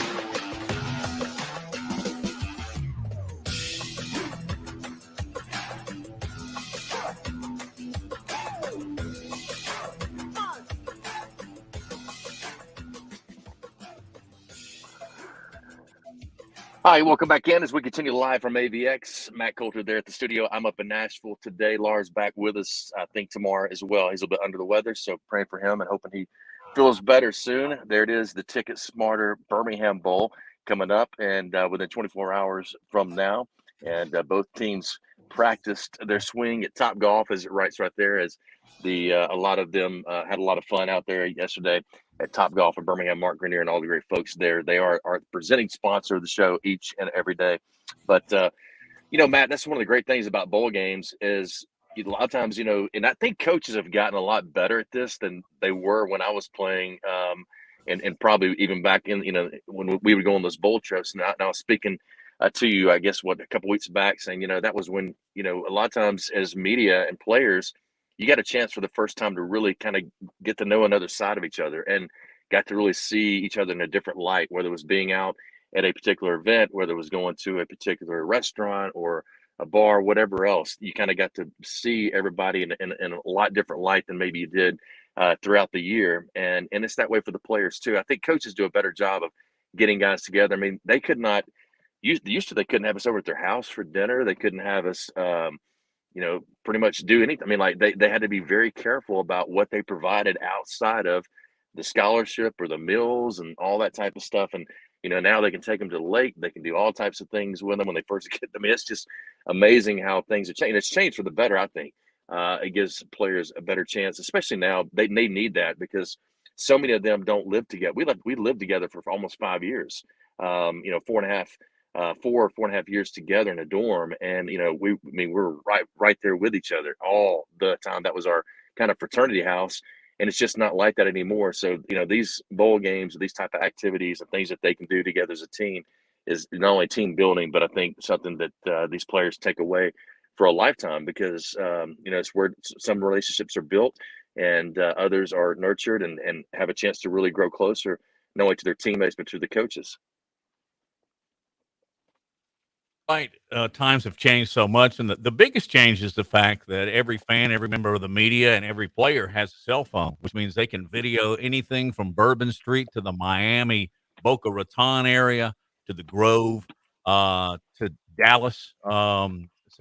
Hi, welcome back in as we continue live from AVX. Matt Coulter there at the studio. I'm up in Nashville today. Lars back with us, I think, tomorrow as well. He's a bit under the weather, so praying for him and hoping he feels better soon. There it is, the Ticket Smarter Birmingham Bowl coming up, and within 24 hours from now. And both teams practiced their swing at Topgolf, as it writes right there, as a lot of them had a lot of fun out there yesterday at Topgolf in Birmingham. Mark Grenier and all the great folks there. They are the presenting sponsor of the show each and every day. But, Matt, that's one of the great things about bowl games is a lot of times, and I think coaches have gotten a lot better at this than they were when I was playing, and probably even back in, when we would go on those bowl trips. And I was speaking to you, I guess, a couple weeks back, saying, that was when, a lot of times as media and players, you got a chance for the first time to really kind of get to know another side of each other and got to really see each other in a different light, whether it was being out at a particular event, whether it was going to a particular restaurant or a bar, whatever else. You kind of got to see everybody in a lot different light than maybe you did throughout the year. And it's that way for the players too. I think coaches do a better job of getting guys together. I mean, they could not used to, they couldn't have us over at their house for dinner. They couldn't have us, pretty much do anything. I mean, like they had to be very careful about what they provided outside of the scholarship or the meals and all that type of stuff. And, now they can take them to the lake. They can do all types of things with them when they first get them. I mean, it's just amazing how things have changed. It's changed for the better, I think. It gives players a better chance, especially now. They need that because so many of them don't live together. We lived together for almost 5 years, 4.5 years together in a dorm. And, we're right there with each other all the time. That was our kind of fraternity house. And it's just not like that anymore. So, these bowl games, these type of activities and things that they can do together as a team is not only team building, but I think something that these players take away for a lifetime because, it's where some relationships are built and others are nurtured and have a chance to really grow closer, not only to their teammates, but to the coaches. Right. Times have changed so much. And the biggest change is the fact that every fan, every member of the media, and every player has a cell phone, which means they can video anything from Bourbon Street to the Miami Boca Raton area to the Grove to Dallas. So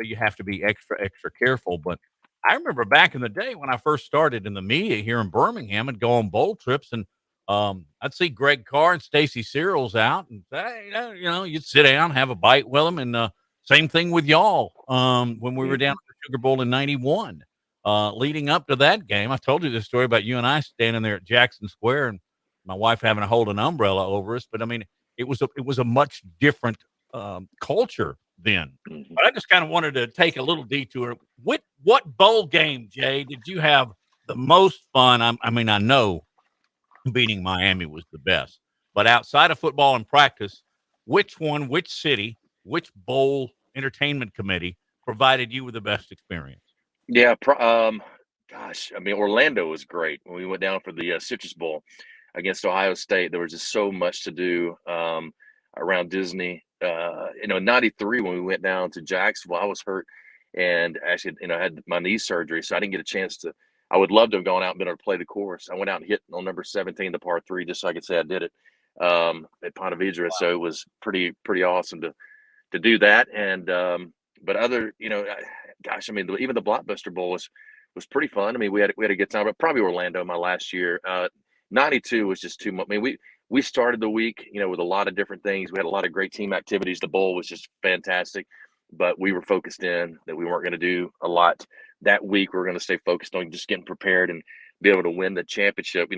you have to be extra careful. But I remember back in the day when I first started in the media here in Birmingham and go on bowl trips, and I'd see Greg Carr and Stacy Searles out and say, you'd sit down, have a bite with them. And same thing with y'all when we were down at the Sugar Bowl in 91. Leading up to that game, I told you this story about you and I standing there at Jackson Square and my wife having to hold an umbrella over us. But, I mean, it was a much different culture then. Mm-hmm. But I just kind of wanted to take a little detour. What bowl game, Jay, did you have the most fun? I mean, I know beating Miami was the best, but outside of football and practice, which city, which bowl entertainment committee provided you with the best experience? Yeah. Orlando was great when we went down for the Citrus Bowl against Ohio State. There was just so much to do around Disney. 93 when we went down to Jacksonville, I was hurt and actually, I had my knee surgery, so I didn't get a chance to. I would love to have gone out and been able to play the course. I went out and hit on number 17, the par 3, just so I could say I did it. at Ponte Vedra. So it was pretty awesome to do that. And but other, gosh, I mean, even the Blockbuster Bowl was pretty fun. I mean, we had a good time, but probably Orlando my last year. 92 was just too much. I mean, we started the week, with a lot of different things. We had a lot of great team activities. The bowl was just fantastic, but we were focused in that we weren't going to do a lot that week. We were going to stay focused on just getting prepared and be able to win the championship. We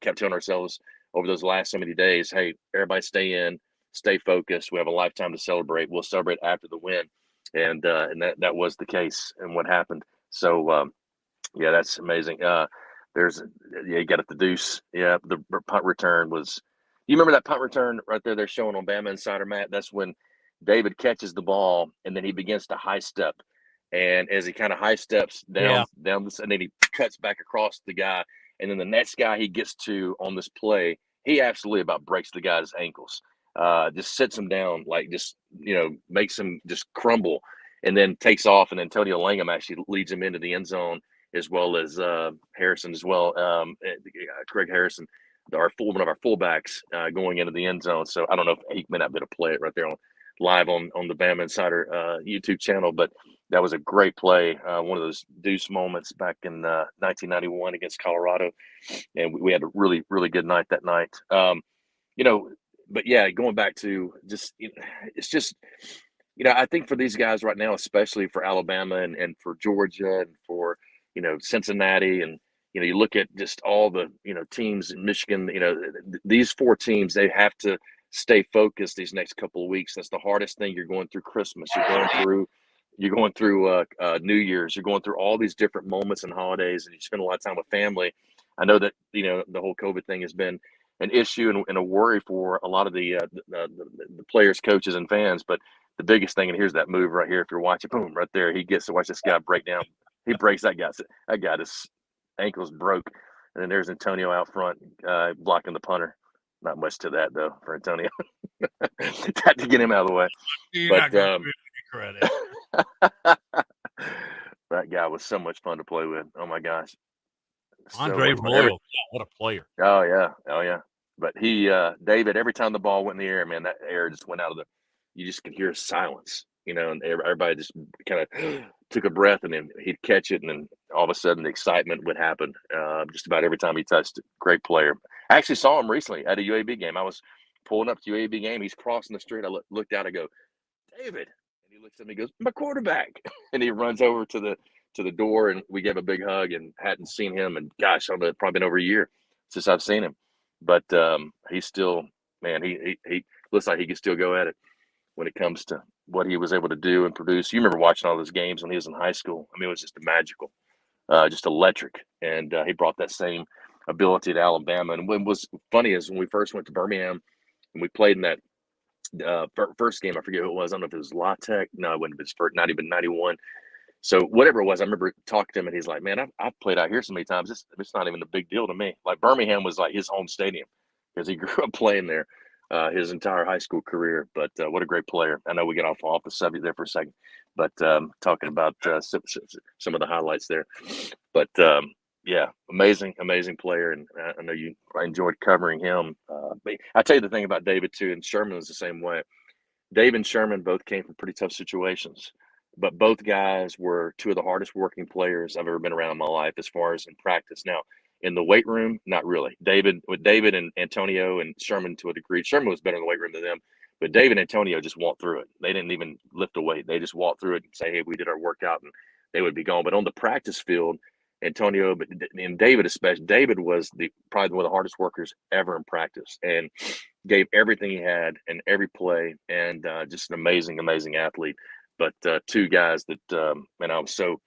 kept telling ourselves over those last so many days, hey, everybody stay in, stay focused. We have a lifetime to celebrate. We'll celebrate after the win. And that was the case and what happened. So, yeah, that's amazing. You got it, the deuce. Yeah, the punt return was. You remember that punt return right there? They're showing on BamaInsider, Matt. That's when David catches the ball and then he begins to high step, and as he kind of high steps down this, and then he cuts back across the guy, and then the next guy he gets to on this play, he absolutely about breaks the guy's ankles. Just sits him down, like just makes him just crumble, and then takes off. And Antonio Langham actually leads him into the end zone, as well as Harrison as well. Craig Harrison, one of our fullbacks, going into the end zone. So I don't know if he may not be able to play it right there live on the BamaInsider YouTube channel, but that was a great play. One of those deuce moments back in 1991 against Colorado, and we had a really, really good night that night. But yeah, going back to just, it's just, I think for these guys right now, especially for Alabama and for Georgia and for, Cincinnati, and, you look at just all the, teams in Michigan, these four teams, they have to stay focused these next couple of weeks. That's the hardest thing. You're going through Christmas. You're going through New Year's. You're going through all these different moments and holidays, and you spend a lot of time with family. I know that, the whole COVID thing has been an issue and a worry for a lot of the players, coaches, and fans. But the biggest thing, and here's that move right here. If you're watching, boom, right there, he gets to watch this guy break down. He breaks that guy. That guy, his ankles broke. And then there's Antonio out front blocking the punter. Not much to that, though, for Antonio. Had to get him out of the way. You're not going to give me credit. That guy was so much fun to play with. Oh, my gosh. Andre Royal, what a player. Oh, yeah. But David, every time the ball went in the air, man, that air just went out of you just could hear silence, and everybody just kind of took a breath, and then he'd catch it, and then all of a sudden the excitement would happen just about every time he touched it. Great player. I actually saw him recently at a UAB game. I was pulling up to UAB game. He's crossing the street. I looked out. I go, David. And he looks at me and goes, my quarterback. And he runs over to the door, and we gave a big hug, and hadn't seen him. And gosh, I don't know, it's probably been over a year since I've seen him. But he's still, man, he looks like he can still go at it when it comes to what he was able to do and produce. You remember watching all those games when he was in high school. I mean, it was just magical, just electric. And he brought that same ability to Alabama. And what was funny is when we first went to Birmingham and we played in that first game, I forget who it was. I don't know if it was La Tech. No, it wouldn't have been not even 91. So whatever it was, I remember talking to him, and he's like, man, I've played out here so many times. It's not even a big deal to me. Like Birmingham was like his home stadium because he grew up playing there his entire high school career. But what a great player. I know we get off the subject there for a second, but talking about some of the highlights there. But yeah, amazing player. And I know I enjoyed covering him. But I tell you the thing about David too, and Sherman was the same way. Dave and Sherman both came from pretty tough situations. But both guys were two of the hardest working players I've ever been around in my life as far as in practice. Now, in the weight room, not really. David and Antonio and Sherman to a degree. Sherman was better in the weight room than them. But David and Antonio just walked through it. They didn't even lift a weight. They just walked through it and say, hey, we did our workout, and they would be gone. But on the practice field, Antonio and David especially, David was probably one of the hardest workers ever in practice and gave everything he had in every play, and just an amazing athlete. But two guys that, man, I was so,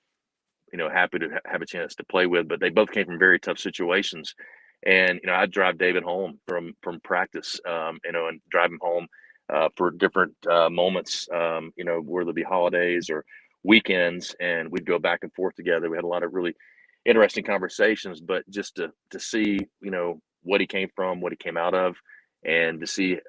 happy to have a chance to play with. But they both came from very tough situations, and I'd drive David home from practice, and drive him home for different moments, whether it be holidays or weekends, and we'd go back and forth together. We had a lot of really interesting conversations, but just to see, what he came from, what he came out of. And to see,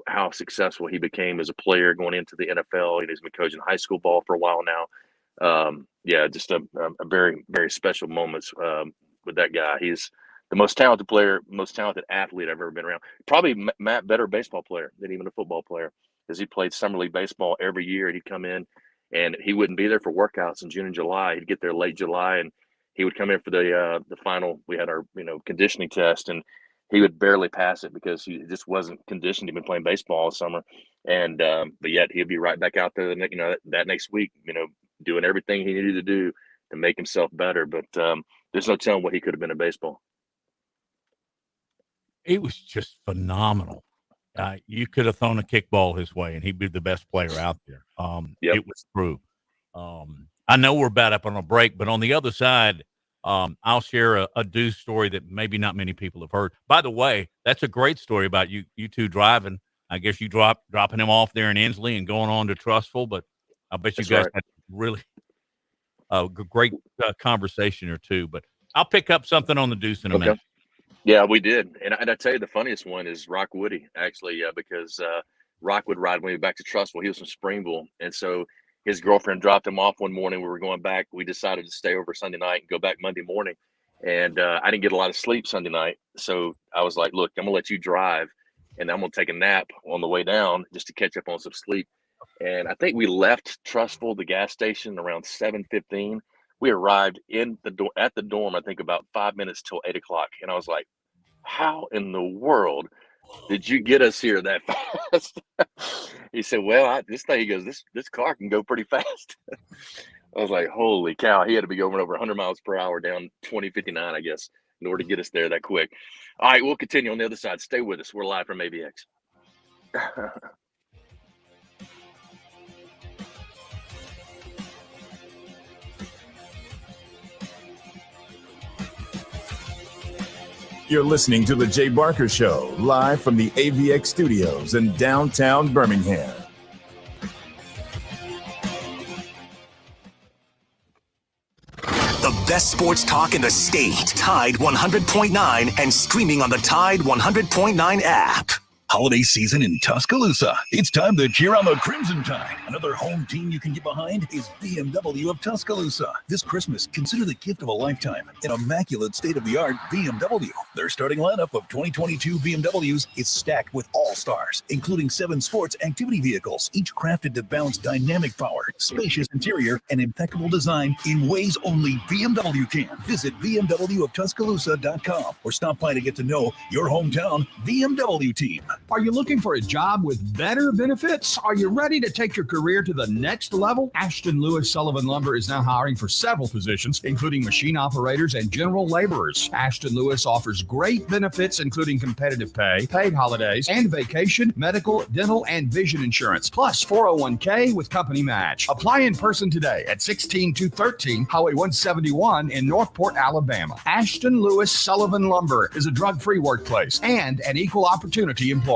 how successful he became as a player going into the NFL. He's been coaching high school ball for a while now. Yeah, just a very, very special moments with that guy. He's the most talented player, most talented athlete I've ever been around. Probably Matt, better baseball player than even a football player, because he played summer league baseball every year. And he'd come in, and he wouldn't be there for workouts in June and July. He'd get there late July, and he would come in for the final. We had our conditioning test, and he would barely pass it because he just wasn't conditioned. He'd been playing baseball all summer, and but yet he'd be right back out there that next week, doing everything he needed to do to make himself better. But there's no telling what he could have been in baseball. It was just phenomenal. You could have thrown a kickball his way, and he'd be the best player out there. It was true. I know we're about up on a break, but on the other side, I'll share a Deuce story that maybe not many people have heard. By the way, that's a great story about you two driving. I guess you dropping him off there in Inslee and going on to Trussville, but I bet you guys had really a great conversation or two. But I'll pick up something on the Deuce in a minute. Yeah, we did. And I tell you, the funniest one is Rock Woody, actually, because Rock would ride when we went back to Trussville. He was from Springville. And so his girlfriend dropped him off one morning. We were going back. We decided to stay over Sunday night and go back Monday morning. And I didn't get a lot of sleep Sunday night. So I was like, look, I'm going to let you drive, and I'm going to take a nap on the way down just to catch up on some sleep. And I think we left Trussville, the gas station, around 7:15. We arrived at the dorm, I think, about 5 minutes till 8 o'clock. And I was like, how in the world did you get us here that fast? He said, well, this car can go pretty fast. I was like, holy cow. He had to be going over 100 miles per hour down 2059, I guess, in order to get us there that quick. All right, we'll continue on the other side. Stay with us. We're live from AVX. You're listening to The Jay Barker Show, live from the AVX studios in downtown Birmingham. The best sports talk in the state. Tide 100.9 and streaming on the Tide 100.9 app. Holiday season in Tuscaloosa. It's time to cheer on the Crimson Tide. Another home team you can get behind is Bmw of Tuscaloosa. This Christmas, consider the gift of a lifetime. An immaculate state-of-the-art BMW. Their starting lineup of 2022 BMWs is stacked with all-stars, including 7 sports activity vehicles, each crafted to balance dynamic power, spacious interior, and impeccable design in ways only BMW can. Visit BMWofTuscaloosa.com or stop by to get to know your hometown BMW team. Are you looking for a job with better benefits? Are you ready to take your career to the next level? Ashton Lewis Sullivan Lumber is now hiring for several positions, including machine operators and general laborers. Ashton Lewis offers great benefits, including competitive pay, paid holidays, and vacation, medical, dental, and vision insurance, plus 401k with company match. Apply in person today at 16213 Highway 171 in Northport, Alabama. Ashton Lewis Sullivan Lumber is a drug-free workplace and an equal opportunity employer.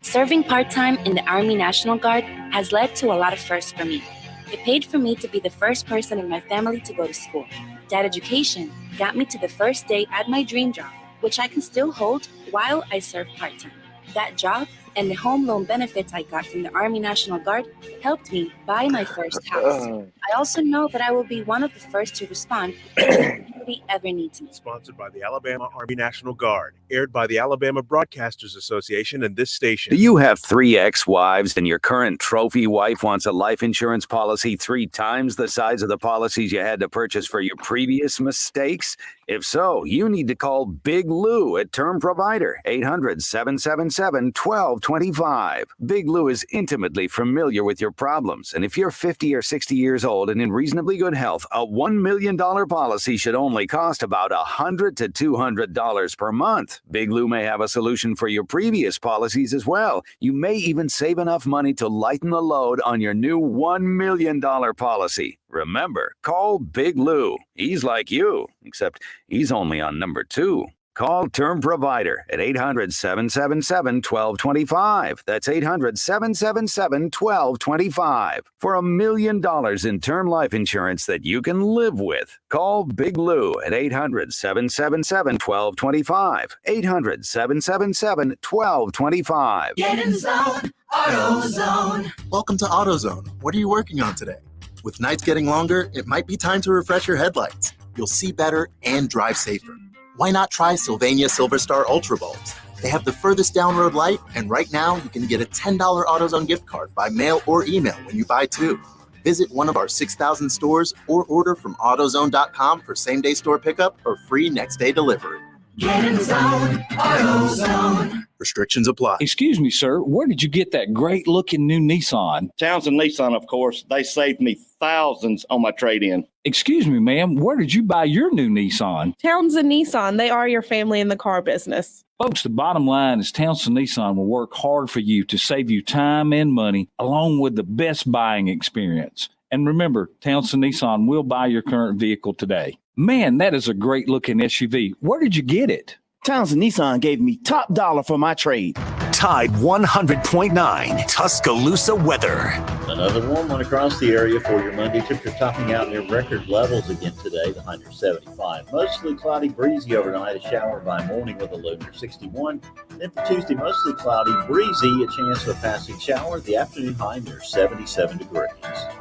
Serving part-time in the Army National Guard has led to a lot of firsts for me. It paid for me to be the first person in my family to go to school. That education got me to the first day at my dream job, which I can still hold while I serve part-time. That job and the home loan benefits I got from the Army National Guard helped me buy my first house. I also know that I will be one of the first to respond if anybody ever needs me. Sponsored by the Alabama Army National Guard. Aired by the Alabama Broadcasters Association and this station. Do you have 3 ex-wives and your current trophy wife wants a life insurance policy 3 times the size of the policies you had to purchase for your previous mistakes? If so, you need to call Big Lou at Term Provider, 800-777-1225. Big Lou is intimately familiar with your problems, and if you're 50 or 60 years old and in reasonably good health, a $1 million policy should only cost about $100 to $200 per month. Big Lou may have a solution for your previous policies as well. You may even save enough money to lighten the load on your new $1 million policy. Remember, call Big Lou. He's like you, except he's only on number 2. Call Term Provider at 800-777-1225. That's 800-777-1225 for $1 million in term life insurance that you can live with. Call Big Lou at 800-777-1225. 800-777-1225. Get in the zone, AutoZone. Welcome to AutoZone. What are you working on today? With nights getting longer, it might be time to refresh your headlights. You'll see better and drive safer. Why not try Sylvania Silver Star Ultra bulbs? They have the furthest down-road light, and right now you can get a $10 AutoZone gift card by mail or email when you buy two. Visit one of our 6,000 stores or order from AutoZone.com for same-day store pickup or free next-day delivery. Get in the zone, AutoZone. Restrictions apply. Excuse me, sir. Where did you get that great-looking new Nissan? Towson Nissan, of course. They saved me thousands on my trade-in. Excuse me, ma'am. Where did you buy your new Nissan? Towson Nissan. They are your family in the car business. Folks, the bottom line is Towson Nissan will work hard for you to save you time and money, along with the best buying experience. And remember, Towson Nissan will buy your current vehicle today. Man, that is a great-looking SUV. Where did you get it? Towson Nissan gave me top dollar for my trade. Tide 100.9 Tuscaloosa weather. Another warm one across the area for your Monday. Temperatures topping out near record levels again today, the high near 75. Mostly cloudy, breezy overnight, a shower by morning with a low near 61. Then for Tuesday, mostly cloudy, breezy, a chance of a passing shower, the afternoon high near 77 degrees.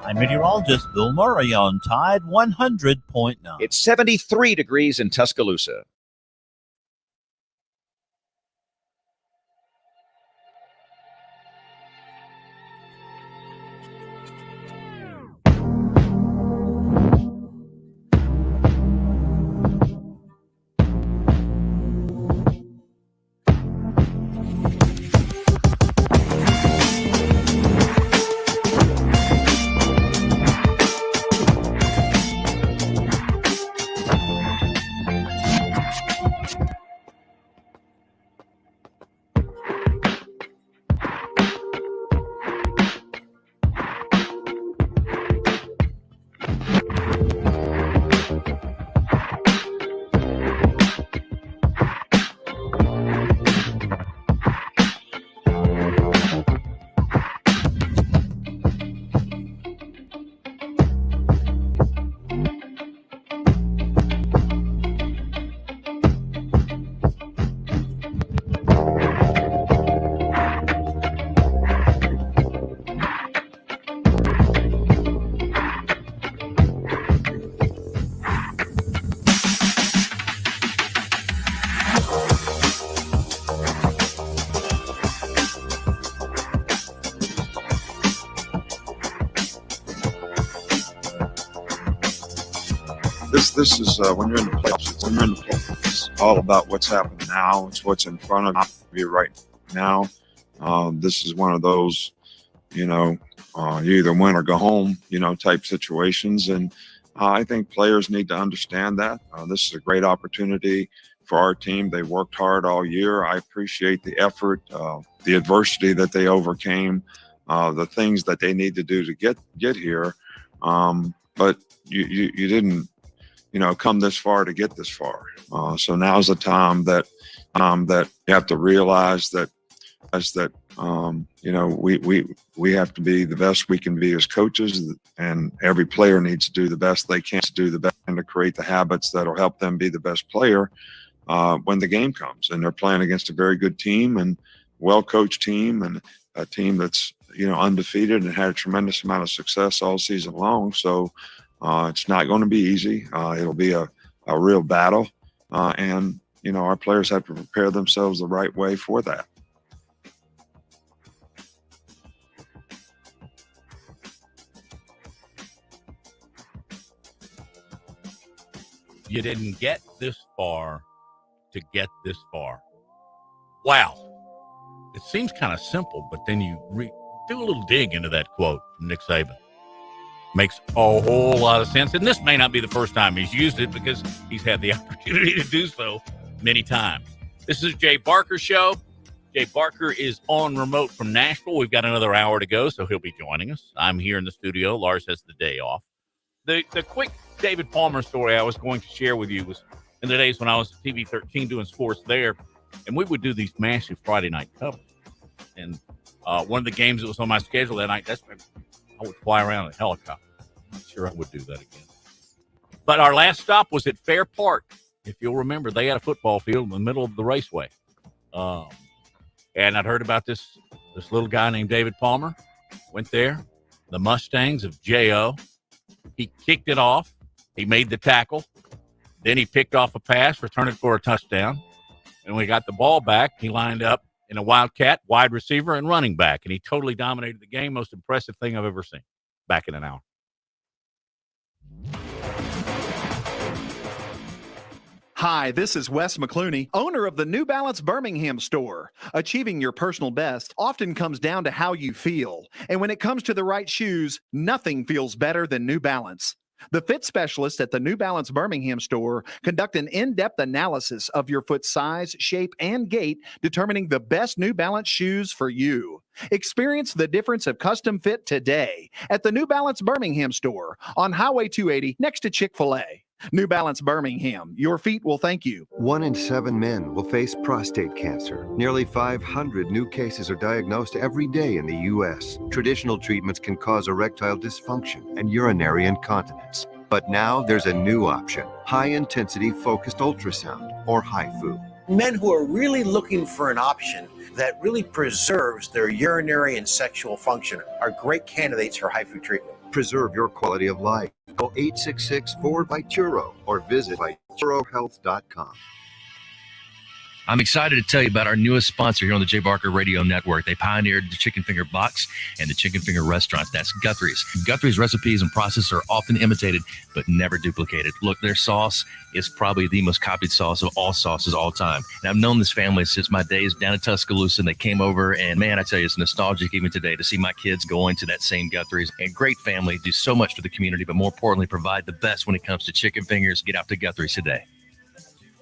I'm meteorologist Bill Murray on Tide 100.9. It's 73 degrees in Tuscaloosa. This is when you're in the playoffs. It's all about what's happening now. It's what's in front of you right now. This is one of those, you either win or go home, type situations. And I think players need to understand that. This is a great opportunity for our team. They worked hard all year. I appreciate the effort, the adversity that they overcame, the things that they need to do to get here. But you didn't, come this far to get this far. So now's the time that you have to realize that we have to be the best we can be as coaches, and every player needs to do the best they can to do the best and to create the habits that'll help them be the best player when the game comes. And they're playing against a very good team and well-coached team, and a team that's undefeated and had a tremendous amount of success all season long. So it's not going to be easy. It'll be a real battle. And our players have to prepare themselves the right way for that. You didn't get this far to get this far. Wow. It seems kind of simple, but then you do a little dig into that quote from Nick Saban. Makes a whole lot of sense. And this may not be the first time he's used it, because he's had the opportunity to do so many times. This is Jay Barker Show. Jay Barker is on remote from Nashville. We've got another hour to go, so he'll be joining us. I'm here in the studio. Lars has the day off. The quick David Palmer story I was going to share with you was in the days when I was at TV 13 doing sports there, and we would do these massive Friday night covers. And one of the games that was on my schedule that night, that's when I would fly around in a helicopter. I'm not sure I would do that again. But our last stop was at Fair Park. If you'll remember, they had a football field in the middle of the raceway. And I'd heard about this little guy named David Palmer. Went there. The Mustangs of J.O. He kicked it off. He made the tackle. Then he picked off a pass, returned it for a touchdown. And when he got the ball back, he lined up in a wildcat, wide receiver, and running back. And he totally dominated the game. Most impressive thing I've ever seen. Back in an hour. Hi, this is Wes McClooney, owner of the New Balance Birmingham store. Achieving your personal best often comes down to how you feel. And when it comes to the right shoes, nothing feels better than New Balance. The fit specialists at the New Balance Birmingham store conduct an in-depth analysis of your foot size, shape, and gait, determining the best New Balance shoes for you. Experience the difference of custom fit today at the New Balance Birmingham store on Highway 280 next to Chick-fil-A. New Balance Birmingham, your feet will thank you. 1 in 7 men will face prostate cancer. Nearly 500 new cases are diagnosed every day in the U.S. Traditional treatments can cause erectile dysfunction and urinary incontinence. But now there's a new option, high-intensity focused ultrasound, or HIFU. Men who are really looking for an option that really preserves their urinary and sexual function are great candidates for HIFU treatment. Preserve your quality of life. Call 866-4-VITURO or visit VituroHealth.com. I'm excited to tell you about our newest sponsor here on the Jay Barker Radio Network. They pioneered the chicken finger box and the chicken finger restaurant. That's Guthrie's. Guthrie's recipes and process are often imitated, but never duplicated. Look, their sauce is probably the most copied sauce of all sauces all time. And I've known this family since my days down in Tuscaloosa, and they came over, and man, I tell you, it's nostalgic even today to see my kids going to that same Guthrie's. And great family, do so much for the community, but more importantly, provide the best when it comes to chicken fingers. Get out to Guthrie's today.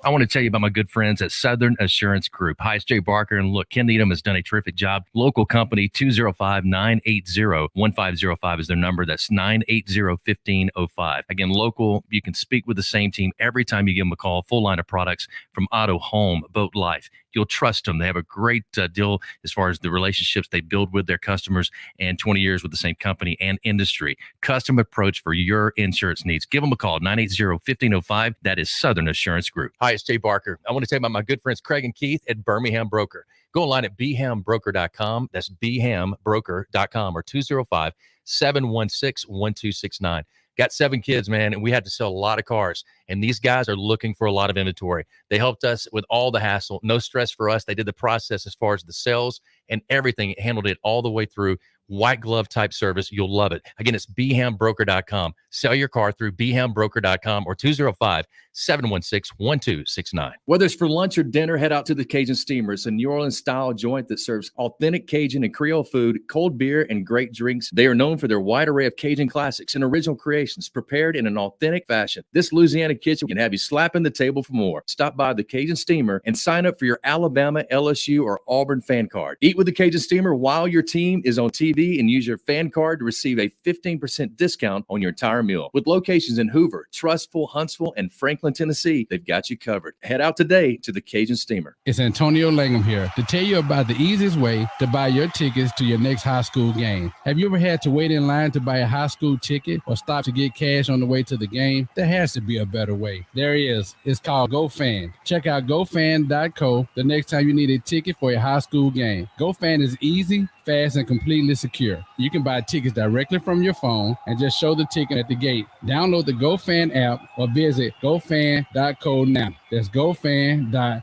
I want to tell you about my good friends at Southern Assurance Group. Hi, it's Jay Barker, and look, Ken Needham has done a terrific job. Local company, 205-980-1505 is their number. That's 980-1505. Again, local, you can speak with the same team every time you give them a call. Full line of products from auto, home, boat, life. You'll trust them. They have a great deal as far as the relationships they build with their customers, and 20 years with the same company and industry. Custom approach for your insurance needs. Give them a call, 980-1505. That is Southern Assurance Group. Hi, it's Jay Barker. I want to tell you about my good friends Craig and Keith at Birmingham Broker. Go online at bhambroker.com. That's bhambroker.com or 205-716-1269. Got 7 kids, man, and we had to sell a lot of cars. And these guys are looking for a lot of inventory. They helped us with all the hassle. No stress for us. They did the process as far as the sales and everything. Handled it all the way through. White glove type service. You'll love it. Again, it's bhambroker.com. Sell your car through bhambroker.com or 205-716-1269. Whether it's for lunch or dinner, head out to the Cajun Steamer. It's a New Orleans style joint that serves authentic Cajun and Creole food, cold beer, and great drinks. They are known for their wide array of Cajun classics and original creations prepared in an authentic fashion. This Louisiana kitchen can have you slapping the table for more. Stop by the Cajun Steamer and sign up for your Alabama, LSU, or Auburn fan card. Eat with the Cajun Steamer while your team is on TV and use your fan card to receive a 15% discount on your entire meal. With locations in Hoover, Trustful, Huntsville, and Franklin, Tennessee, they've got you covered. Head out today to the Cajun Steamer. It's Antonio Langham here to tell you about the easiest way to buy your tickets to your next high school game. Have you ever had to wait in line to buy a high school ticket or stop to get cash on the way to the game? There has to be a better way. There is. It's called GoFan. Check out GoFan.co the next time you need a ticket for your high school game. GoFan is easy, fast, and completely secure. You can buy tickets directly from your phone and just show the ticket at the gate. Download the GoFan app or visit GoFan.co now. That's GoFan.C.O.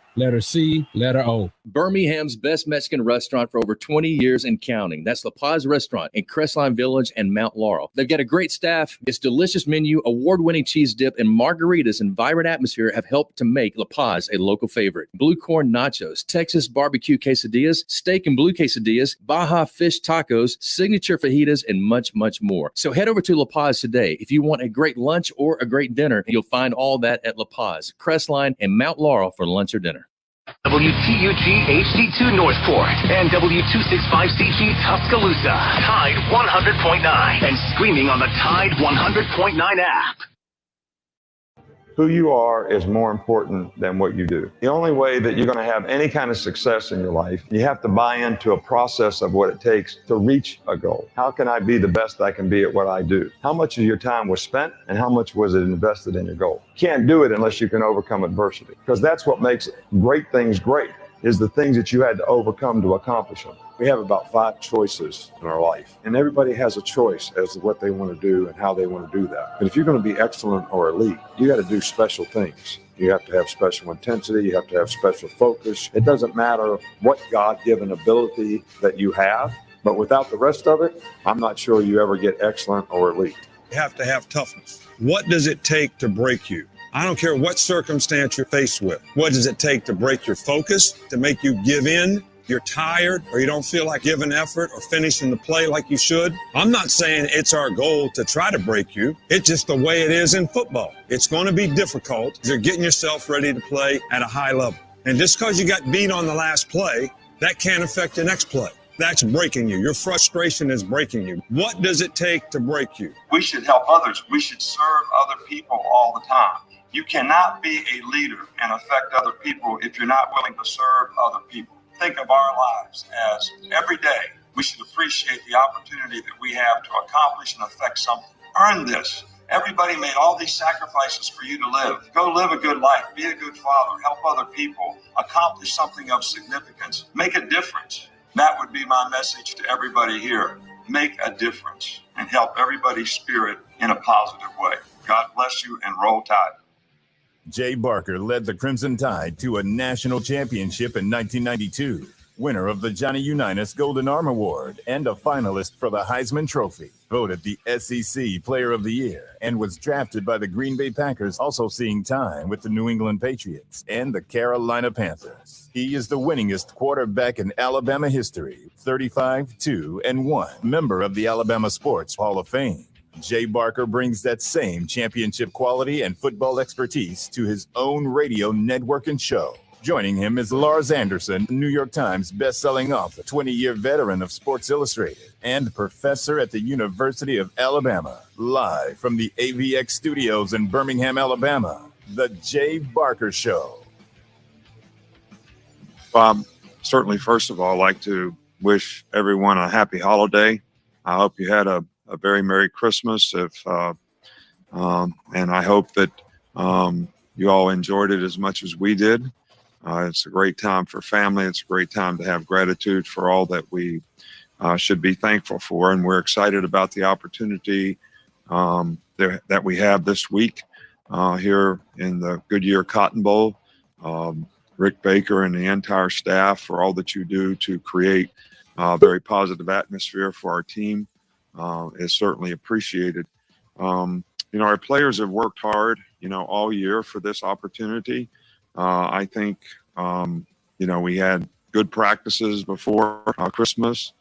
Birmingham's best Mexican restaurant for over 20 years and counting. That's La Paz Restaurant in Crestline Village and Mount Laurel. They've got a great staff, its delicious menu, award-winning cheese dip, and margaritas and vibrant atmosphere have helped to make La Paz a local favorite. Blue corn nachos, Texas barbecue quesadillas, steak and blue quesadillas, Baja fish tacos, signature fajitas, and much, much more. So head over to La Paz today. If you want a great lunch or a great dinner, you'll find all that at La Paz, Crestline, and Mount Laurel for lunch or dinner. WTUG HD2 Northport and W265CG Tuscaloosa. Tide 100.9 and streaming on the Tide 100.9 app. Who you are is more important than what you do. The only way that you're going to have any kind of success in your life, you have to buy into a process of what it takes to reach a goal. How can I be the best I can be at what I do? How much of your time was spent and how much was it invested in your goal? You can't do it unless you can overcome adversity, because that's what makes great things great. is the things that you had to overcome to accomplish them. We have about 5 choices in our life, and everybody has a choice as to what they want to do and how they want to do that. But if you're going to be excellent or elite, you got to do special things. You have to have special intensity. You have to have special focus. It doesn't matter what God-given ability that you have, but without the rest of it, I'm not sure you ever get excellent or elite. You have to have toughness. What does it take to break you? I don't care what circumstance you're faced with. What does it take to break your focus, to make you give in? You're tired or you don't feel like giving effort or finishing the play like you should. I'm not saying it's our goal to try to break you. It's just the way it is in football. It's going to be difficult. You're getting yourself ready to play at a high level. And just because you got beat on the last play, that can't affect the next play. That's breaking you. Your frustration is breaking you. What does it take to break you? We should help others. We should serve other people all the time. You cannot be a leader and affect other people if you're not willing to serve other people. Think of our lives as every day we should appreciate the opportunity that we have to accomplish and affect something. Earn this. Everybody made all these sacrifices for you to live. Go live a good life. Be a good father. Help other people. Accomplish something of significance. Make a difference. That would be my message to everybody here. Make a difference and help everybody's spirit in a positive way. God bless you and roll Tide. Jay Barker led the Crimson Tide to a national championship in 1992, winner of the Johnny Unitas Golden Arm Award and a finalist for the Heisman Trophy, voted the SEC Player of the Year, and was drafted by the Green Bay Packers, also seeing time with the New England Patriots and the Carolina Panthers. He is the winningest quarterback in Alabama history, 35-2-1, member of the Alabama Sports Hall of Fame. Jay Barker brings that same championship quality and football expertise to his own radio network and show. Joining him is Lars Anderson, New York Times best-selling author, 20-year veteran of Sports Illustrated, and professor at the University of Alabama. Live from the AVX studios in Birmingham, Alabama, The Jay Barker Show. Bob, certainly, first of all, I'd like to wish everyone a happy holiday. I hope you had a very Merry Christmas, and I hope that you all enjoyed it as much as we did. It's a great time for family. It's a great time to have gratitude for all that we should be thankful for, and we're excited about the opportunity that we have this week here in the Goodyear Cotton Bowl. Rick Baker and the entire staff for all that you do to create a very positive atmosphere for our team. Is certainly appreciated. Our players have worked hard, all year for this opportunity. I think, we had good practices before Christmas,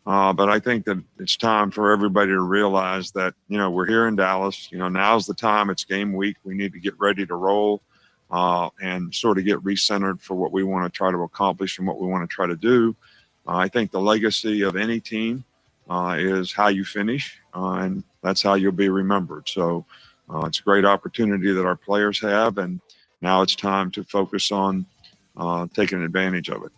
but I think that it's time for everybody to realize that, we're here in Dallas. Now's the time. It's game week. We need to get ready to roll and sort of get recentered for what we want to try to accomplish and what we want to try to do. I think the legacy of any team is how you finish, and that's how you'll be remembered. So it's a great opportunity that our players have, and now it's time to focus on taking advantage of it.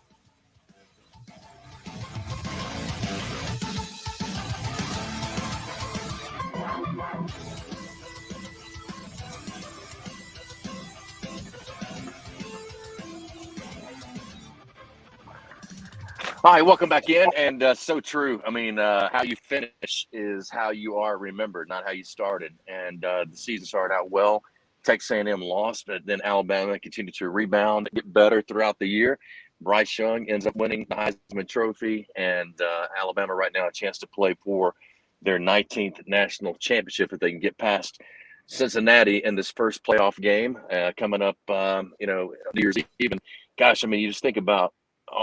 Hi, welcome back in. And so true. I mean, how you finish is how you are remembered, not how you started. And the season started out well. Texas A&M lost, but then Alabama continued to rebound, get better throughout the year. Bryce Young ends up winning the Heisman Trophy, and Alabama right now a chance to play for their 19th national championship if they can get past Cincinnati in this first playoff game coming up, New Year's Eve. And gosh, I mean, you just think about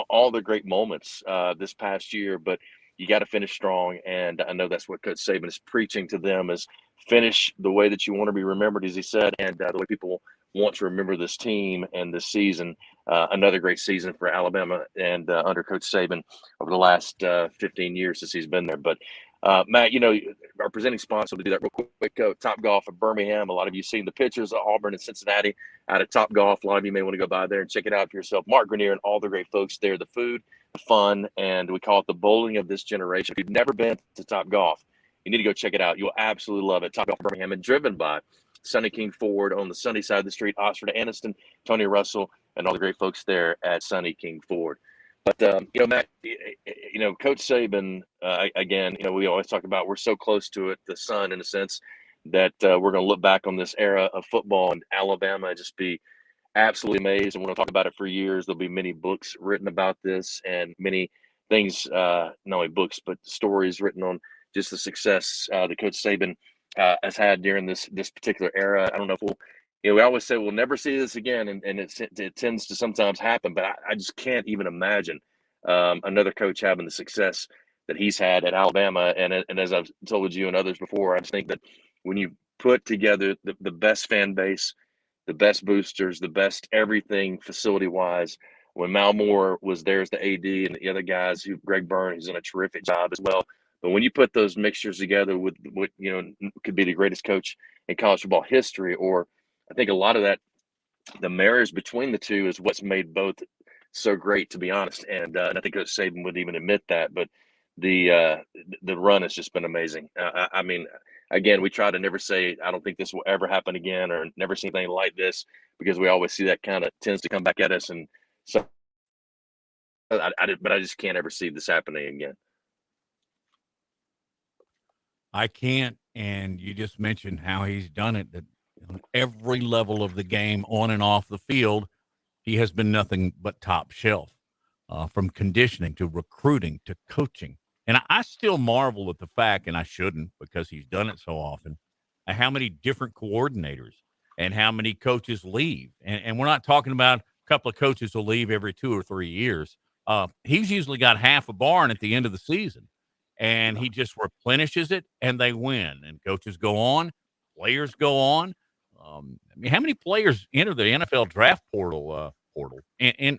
all the great moments this past year, but you got to finish strong. And I know that's what Coach Saban is preaching to them, is finish the way that you want to be remembered, as he said, and the way people want to remember this team and this season. Another great season for Alabama and under Coach Saban over the last 15 years since he's been there. But Matt, our presenting sponsor, to do that real quick, Top Golf of Birmingham. A lot of you seen the pictures of Auburn and Cincinnati out at Top Golf. A lot of you may want to go by there and check it out for yourself. Mark Grenier and all the great folks there, the food, the fun, and we call it the bowling of this generation. If you've never been to Top Golf, you need to go check it out. You'll absolutely love it. Top Golf Birmingham, and driven by Sonny King Ford on the sunny side of the street, Oxford, Anniston, Tony Russell, and all the great folks there at Sonny King Ford. But, Matt, Coach Saban, again, we always talk about we're so close to it, the sun, in a sense, that we're going to look back on this era of football in Alabama and just be absolutely amazed. And we're going to talk about it for years. There'll be many books written about this and many things, not only books, but stories written on just the success that Coach Saban has had during this particular era. I don't know if we always say we'll never see this again, and it tends to sometimes happen, but I just can't even imagine another coach having the success that he's had at Alabama. And as I've told you and others before, I just think that when you put together the best fan base, the best boosters, the best everything facility-wise, when Mal Moore was there as the AD and the other guys, Greg Byrne, who's done a terrific job as well. But when you put those mixtures together with what could be the greatest coach in college football history, or I think a lot of that, the marriage between the two is what's made both so great, to be honest. And I think Coach Saban would even admit that. But the run has just been amazing. I mean, again, we try to never say, I don't think this will ever happen again, or never see anything like this, because we always see that kind of tends to come back at us. And so, but I just can't ever see this happening again. I can't. And you just mentioned how he's done it, that on every level of the game, on and off the field, he has been nothing but top shelf, from conditioning to recruiting to coaching. And I still marvel at the fact, and I shouldn't because he's done it so often, at how many different coordinators and how many coaches leave. And we're not talking about a couple of coaches who leave every 2 or 3 years. He's usually got half a barn at the end of the season, and he just replenishes it, and they win. And coaches go on, players go on. I mean, how many players enter the NFL draft portal in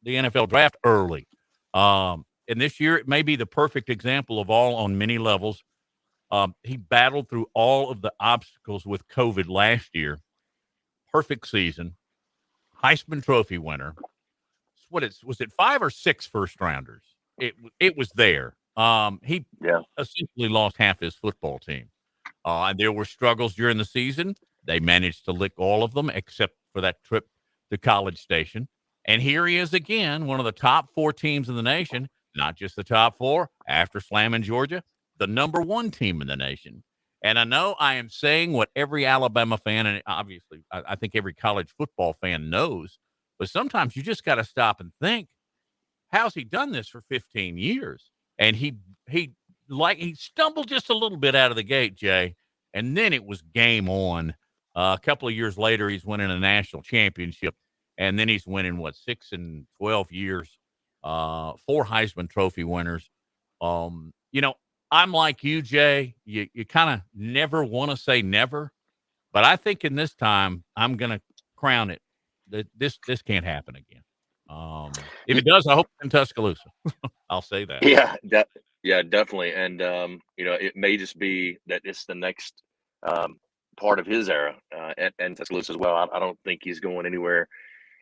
the NFL draft early? And this year, it may be the perfect example of all on many levels. He battled through all of the obstacles with COVID last year. Perfect season. Heisman Trophy winner. Was it 5 or 6 first rounders? It was there. He essentially lost half his football team. There were struggles during the season. They managed to lick all of them except for that trip to College Station. And here he is again, one of the top 4 teams in the nation, not just the top 4, after slamming Georgia, the number 1 team in the nation. And I know I am saying what every Alabama fan, and obviously I think every college football fan knows, but sometimes you just got to stop and think, how's he done this for 15 years? And he stumbled just a little bit out of the gate, Jay, and then it was game on. A couple of years later, he's winning a national championship, and then he's winning, 6 and 12 years, 4 Heisman Trophy winners. I'm like you, Jay. You kind of never want to say never, but I think in this time, I'm going to crown it. This can't happen again. If it does, I hope it's in Tuscaloosa. I'll say that. Yeah, definitely. And, it may just be that it's the next part of his era and Tuscaloosa as well. I don't think he's going anywhere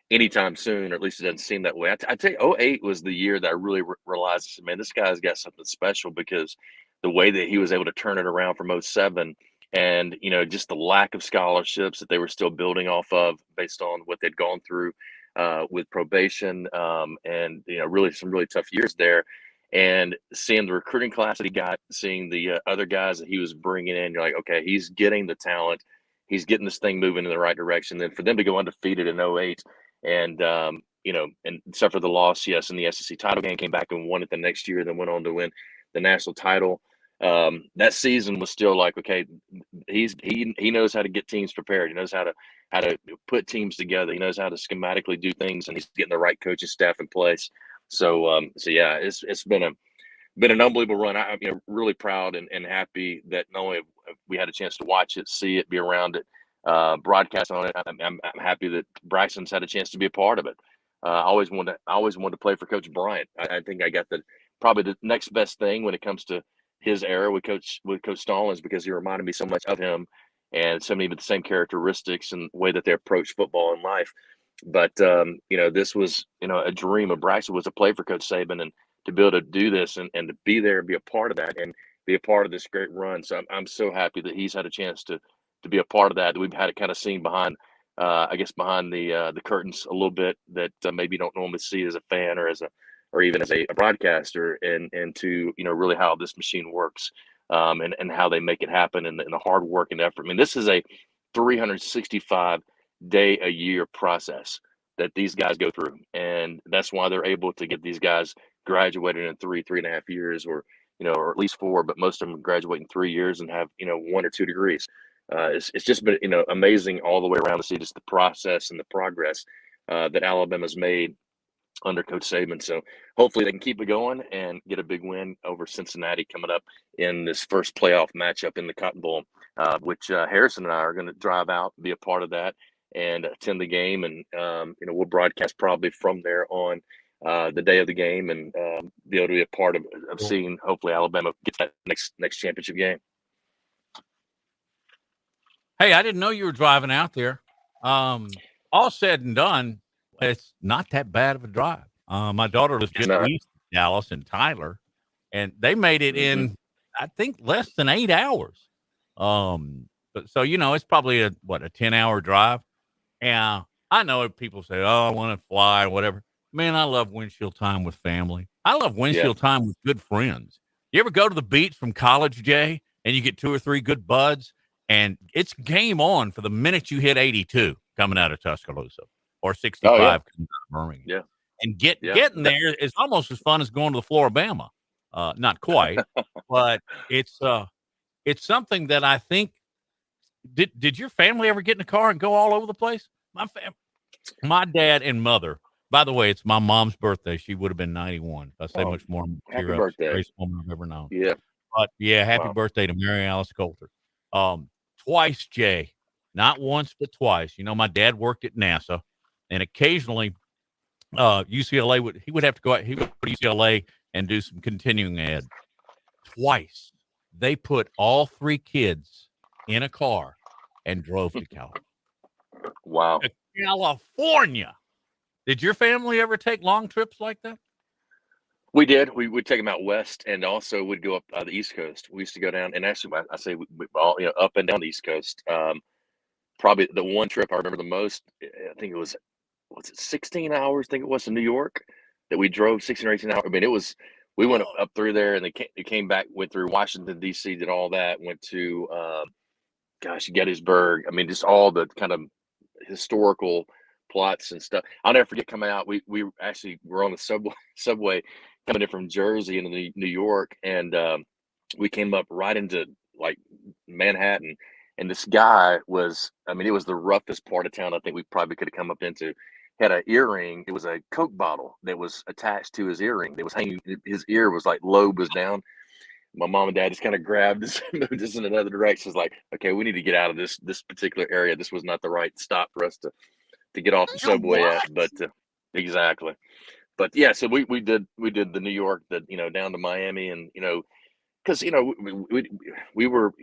anytime soon, or at least it doesn't seem that way. I tell you, 2008 was the year that I really realized, man, this guy's got something special, because the way that he was able to turn it around from 2007 and, just the lack of scholarships that they were still building off of based on what they'd gone through with probation and, really some really tough years there. And seeing the recruiting class that he got, seeing the other guys that he was bringing in, you're like, okay, he's getting the talent. He's getting this thing moving in the right direction. Then for them to go undefeated in 2008 and, and suffer the loss, yes, in the SEC title game, came back and won it the next year, then went on to win the national title. That season was still like, okay, he knows how to get teams prepared. He knows how to put teams together. He knows how to schematically do things, and he's getting the right coaching staff in place. So yeah, it's been an unbelievable run. I'm really proud and happy that not only we had a chance to watch it, see it, be around it, broadcast on it. I'm happy that Braxton's had a chance to be a part of it. I always wanted to play for Coach Bryant. I think I got probably the next best thing when it comes to his era with Coach Stallings, because he reminded me so much of him and so many of the same characteristics and way that they approach football and life. But this was a dream of Braxton, was to play for Coach Saban and to be able to do this and to be there and be a part of that and be a part of this great run. So I'm so happy that he's had a chance to to be a part of that. We've had it kind of seen behind, I guess, behind the curtains a little bit that maybe you don't normally see as a fan or even as a broadcaster, and to really how this machine works, and how they make it happen, and the hard work and effort. I mean, this is a 365 day a year process that these guys go through, and that's why they're able to get these guys graduated in 3.5 years, or at least 4, but most of them graduate in 3 years and have 1 or 2 degrees. It's just been amazing all the way around to see just the process and the progress that Alabama's made under Coach Saban. So hopefully they can keep it going and get a big win over Cincinnati coming up in this first playoff matchup in the Cotton Bowl, which Harrison and I are going to drive out, be a part of that, and attend the game. And we'll broadcast probably from there on the day of the game, and be able to be a part of seeing hopefully Alabama get that next championship game. Hey, I didn't know you were driving out there. All said and done, it's not that bad of a drive. My daughter was just east of Dallas and Tyler, and they made it in, I think, less than 8 hours. But so it's probably a 10-hour drive. And I know people say, "Oh, I want to fly," or whatever. Man, I love windshield time with family. I love windshield time with good friends. You ever go to the beach from college, Jay, and you get 2 or 3 good buds, and it's game on for the minute you hit 82 coming out of Tuscaloosa, or 65 coming out of Birmingham. Yeah. And getting there is almost as fun as going to the floor of Bama. Not quite, but it's something that I think. Did your family ever get in a car and go all over the place? My dad and mother. By the way, it's my mom's birthday. She would have been 91. If I say much more, happy birthday. Greatest woman I've ever known. Yeah. But yeah, happy birthday to Mary Alice Coulter. Twice, Jay. Not once, but twice. My dad worked at NASA, and occasionally UCLA would have to go out. He would go to UCLA and do some continuing ed. Twice, they put all 3 kids in a car and drove to California. Wow. To California. Did your family ever take long trips like that? We did. We would take them out west, and also would go up the East Coast. We used to go down, and actually, I say we all up and down the East Coast. Probably the one trip I remember the most, I think it was 16 hours? I think it was to New York that we drove 16 or 18 hours. I mean, we went up through there, and they came back, went through Washington, D.C., did all that, went to, Gettysburg. I mean, just all the kind of historical plots and stuff. I'll never forget coming out. We actually were on the subway coming in from Jersey into New York, and we came up right into like Manhattan. And this guy was, it was the roughest part of town I think we probably could have come up into. Had an earring. It was a Coke bottle that was attached to his earring. That was hanging. His ear was like lobe was down. My mom and dad just kind of grabbed us, moved us in another direction. It's like, okay, we need to get out of this particular area. This was not the right stop for us to get off the subway at. But exactly. But yeah, so we did the New York, down to Miami, and because we were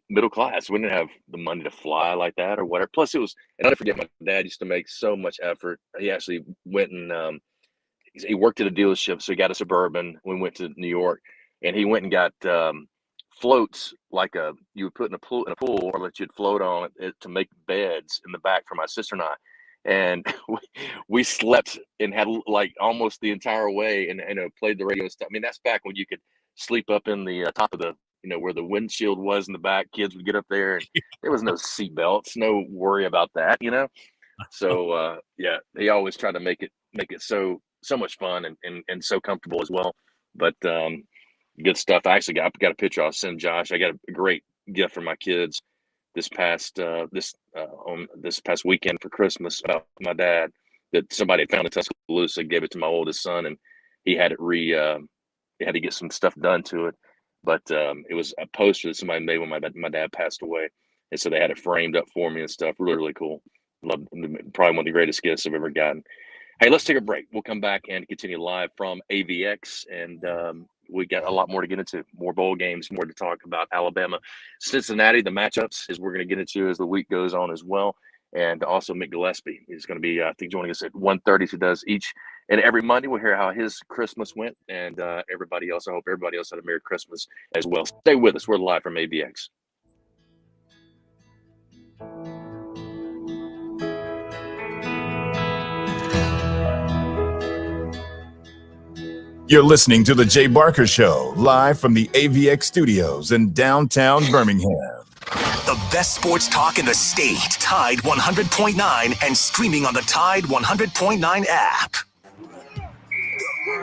middle class. We didn't have the money to fly like that or whatever. Plus it was, and I don't forget, my dad used to make so much effort. He actually went and he worked at a dealership, so he got a Suburban. We went to New York, and he went and got floats like you would put in a pool or that you'd float on it to make beds in the back for my sister and I. And we slept and had like almost the entire way, and played the radio and stuff. I mean, that's back when you could sleep up in the top of the where the windshield was in the back. Kids would get up there, and there was no seat belts, no worry about that, So yeah, they always try to make it so much fun and so comfortable as well. But good stuff. I actually got a picture I'll send Josh. I got a great gift for my kids this past weekend for Christmas about my dad, that somebody had found in Tuscaloosa, gave it to my oldest son, and he had it he had to get some stuff done to it. But it was a poster that somebody made when my dad passed away, and so they had it framed up for me and stuff. Really, really cool. Love, probably one of the greatest gifts I've ever gotten. Hey, let's take a break. We'll come back and continue live from AVX, and we got a lot more to get into, more bowl games, more to talk about. Alabama, Cincinnati, the matchups is we're going to get into as the week goes on as well. And also Mick Gillespie is going to be, I think, joining us at 1:30. He does each and every Monday. We'll hear how his Christmas went, and everybody else. I hope everybody else had a Merry Christmas as well. Stay with us. We're live from AVX. You're listening to The Jay Barker Show, live from the AVX studios in downtown Birmingham. The best sports talk in the state. Tide 100.9 and streaming on the Tide 100.9 app.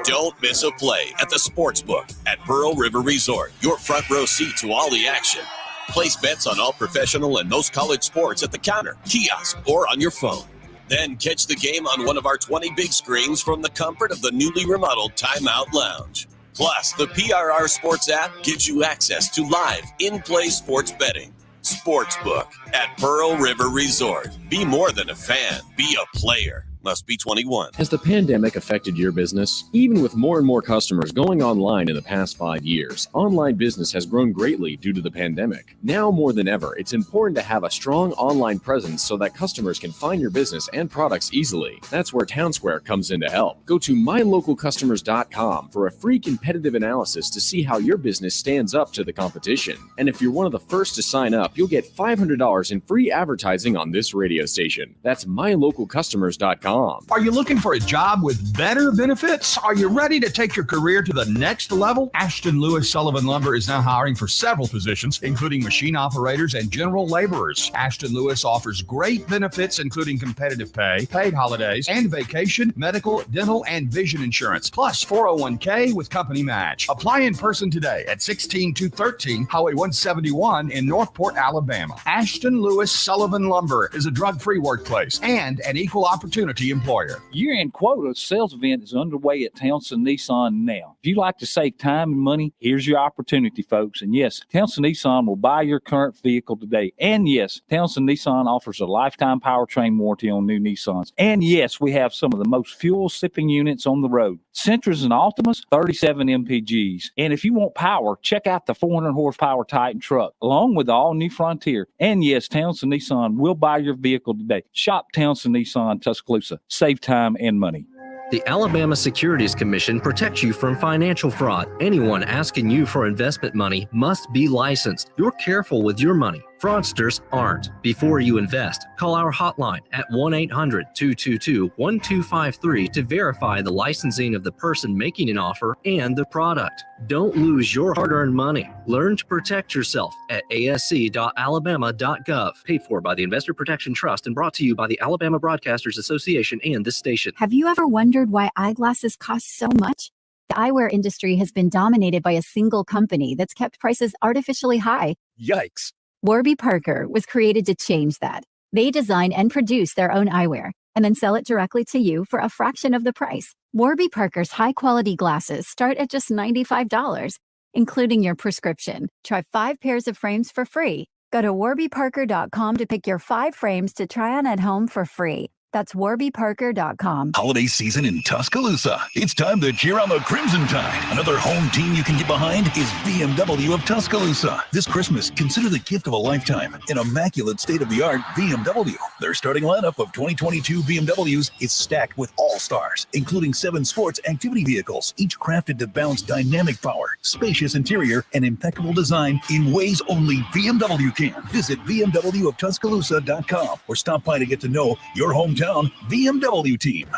Don't miss a play at the Sportsbook at Pearl River Resort. Your front row seat to all the action. Place bets on all professional and most college sports at the counter, kiosk, or on your phone. Then catch the game on one of our 20 big screens from the comfort of the newly remodeled Timeout Lounge. Plus, the PRR Sports app gives you access to live, in-play sports betting. Sportsbook at Pearl River Resort. Be more than a fan. Be a player. Must be 21. Has the pandemic affected your business? Even with more and more customers going online in the past 5 years, online business has grown greatly due to the pandemic. Now more than ever, it's important to have a strong online presence so that customers can find your business and products easily. That's where Townsquare comes in to help. Go to mylocalcustomers.com for a free competitive analysis to see how your business stands up to the competition. And if you're one of the first to sign up, you'll get $500 in free advertising on this radio station. That's mylocalcustomers.com. Are you looking for a job with better benefits? Are you ready to take your career to the next level? Ashton Lewis Sullivan Lumber is now hiring for several positions, including machine operators and general laborers. Ashton Lewis offers great benefits, including competitive pay, paid holidays, and vacation, medical, dental, and vision insurance, plus 401k with company match. Apply in person today at 16213 Highway 171 in Northport, Alabama. Ashton Lewis Sullivan Lumber is a drug-free workplace and an equal opportunity employer. Year-end quota sales event is underway at Towson Nissan now. If you like to save time and money, here's your opportunity, folks. And yes, Towson Nissan will buy your current vehicle today. And yes, Towson Nissan offers a lifetime powertrain warranty on new Nissans. And yes, we have some of the most fuel-sipping units on the road. Sentras and Altimas, 37 MPGs. And if you want power, check out the 400 horsepower Titan truck, along with the all-new Frontier. And yes, Towson Nissan will buy your vehicle today. Shop Towson Nissan Tuscaloosa. Save time and money. The Alabama Securities Commission protects you from financial fraud. Anyone asking you for investment money must be licensed. You're careful with your money. Fraudsters aren't. Before you invest, call our hotline at 1-800-222-1253 to verify the licensing of the person making an offer and the product. Don't lose your hard-earned money. Learn to protect yourself at asc.alabama.gov. Paid for by the Investor Protection Trust and brought to you by the Alabama Broadcasters Association and this station. Have you ever wondered why eyeglasses cost so much? The eyewear industry has been dominated by a single company that's kept prices artificially high. Yikes. Warby Parker was created to change that. They design and produce their own eyewear and then sell it directly to you for a fraction of the price. Warby Parker's high-quality glasses start at just $95, including your prescription. Try 5 pairs of frames for free. Go to warbyparker.com to pick your 5 frames to try on at home for free. That's warbyparker.com. Holiday season in Tuscaloosa. It's time to cheer on the Crimson Tide. Another home team you can get behind is Bmw of Tuscaloosa. This Christmas, consider the gift of a lifetime. An immaculate state-of-the-art BMW. Their starting lineup of 2022 BMWs is stacked with all-stars, including 7 sports activity vehicles, each crafted to balance dynamic power, spacious interior, and impeccable design in ways only BMW can. Visit bmwoftuscaloosa.com or stop by to get to know your hometown BMW team.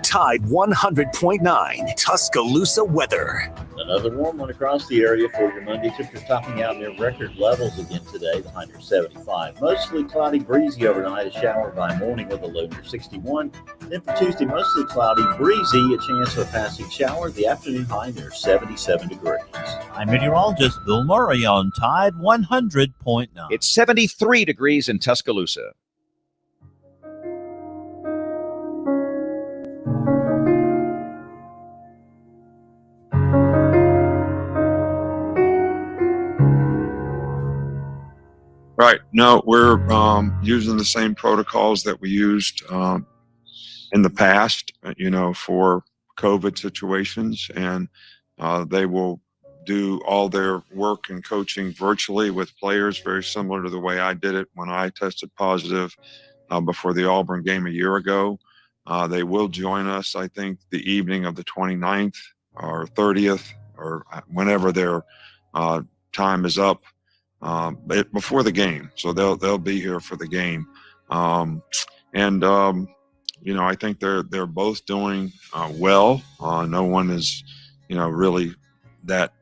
Tide 100.9 Tuscaloosa Weather. Another warm one across the area for your Monday. Temperatures topping out near record levels again today, the high near 75. Mostly cloudy, breezy overnight, a shower by morning with a low near 61. Then for Tuesday, mostly cloudy, breezy, a chance of a passing shower. The afternoon high near 77 degrees. I'm meteorologist Bill Murray on Tide 100.9. It's 73 degrees in Tuscaloosa. Right. No, we're using the same protocols that we used in the past, for COVID situations. And they will do all their work and coaching virtually with players, very similar to the way I did it when I tested positive before the Auburn game a year ago. They will join us, I think, the evening of the 29th or 30th or whenever their time is up before the game. So they'll be here for the game. You know, I think they're both doing well. No one is, you know, really that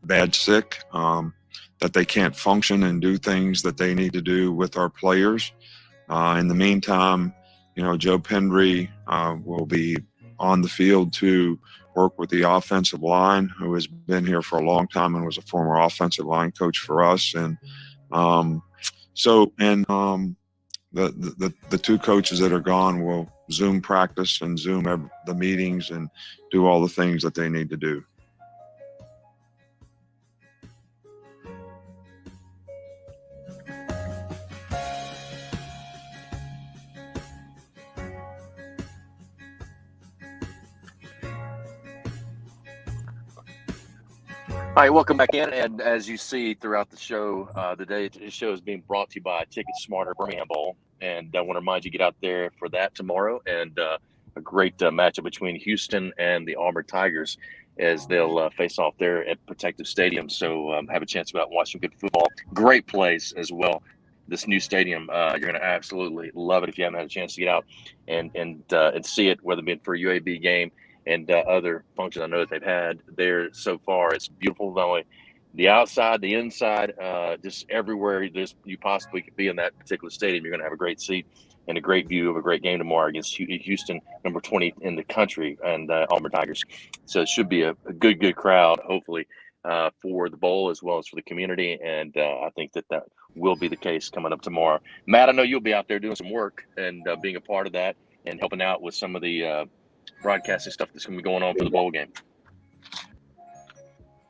bad sick that they can't function and do things that they need to do with our players. In the meantime, you know, Joe Pendry will be on the field to work with the offensive line, who has been here for a long time and was a former offensive line coach for us. And the two coaches that are gone will Zoom practice and Zoom the meetings and do all the things that they need to do. All right, welcome back in. And as you see throughout the show, the show is being brought to you by Ticket Smarter Birmingham Bowl. And I want to remind you, get out there for that tomorrow. And a great matchup between Houston and the Auburn Tigers as they'll face off there at Protective Stadium. So have a chance to go out and watch some good football. Great place as well. This new stadium, you're going to absolutely love it if you haven't had a chance to get out and see it, whether it be for a UAB game and other functions I know that they've had there so far. It's beautiful, not only the outside, the inside, just everywhere you possibly could be in that particular stadium. You're going to have a great seat and a great view of a great game tomorrow against Houston, number 20 in the country, and Auburn Tigers. So it should be a good crowd, hopefully, for the bowl as well as for the community. And I think that will be the case coming up tomorrow. Matt, I know you'll be out there doing some work and being a part of that and helping out with some of the broadcasting stuff that's going to be going on for the bowl game.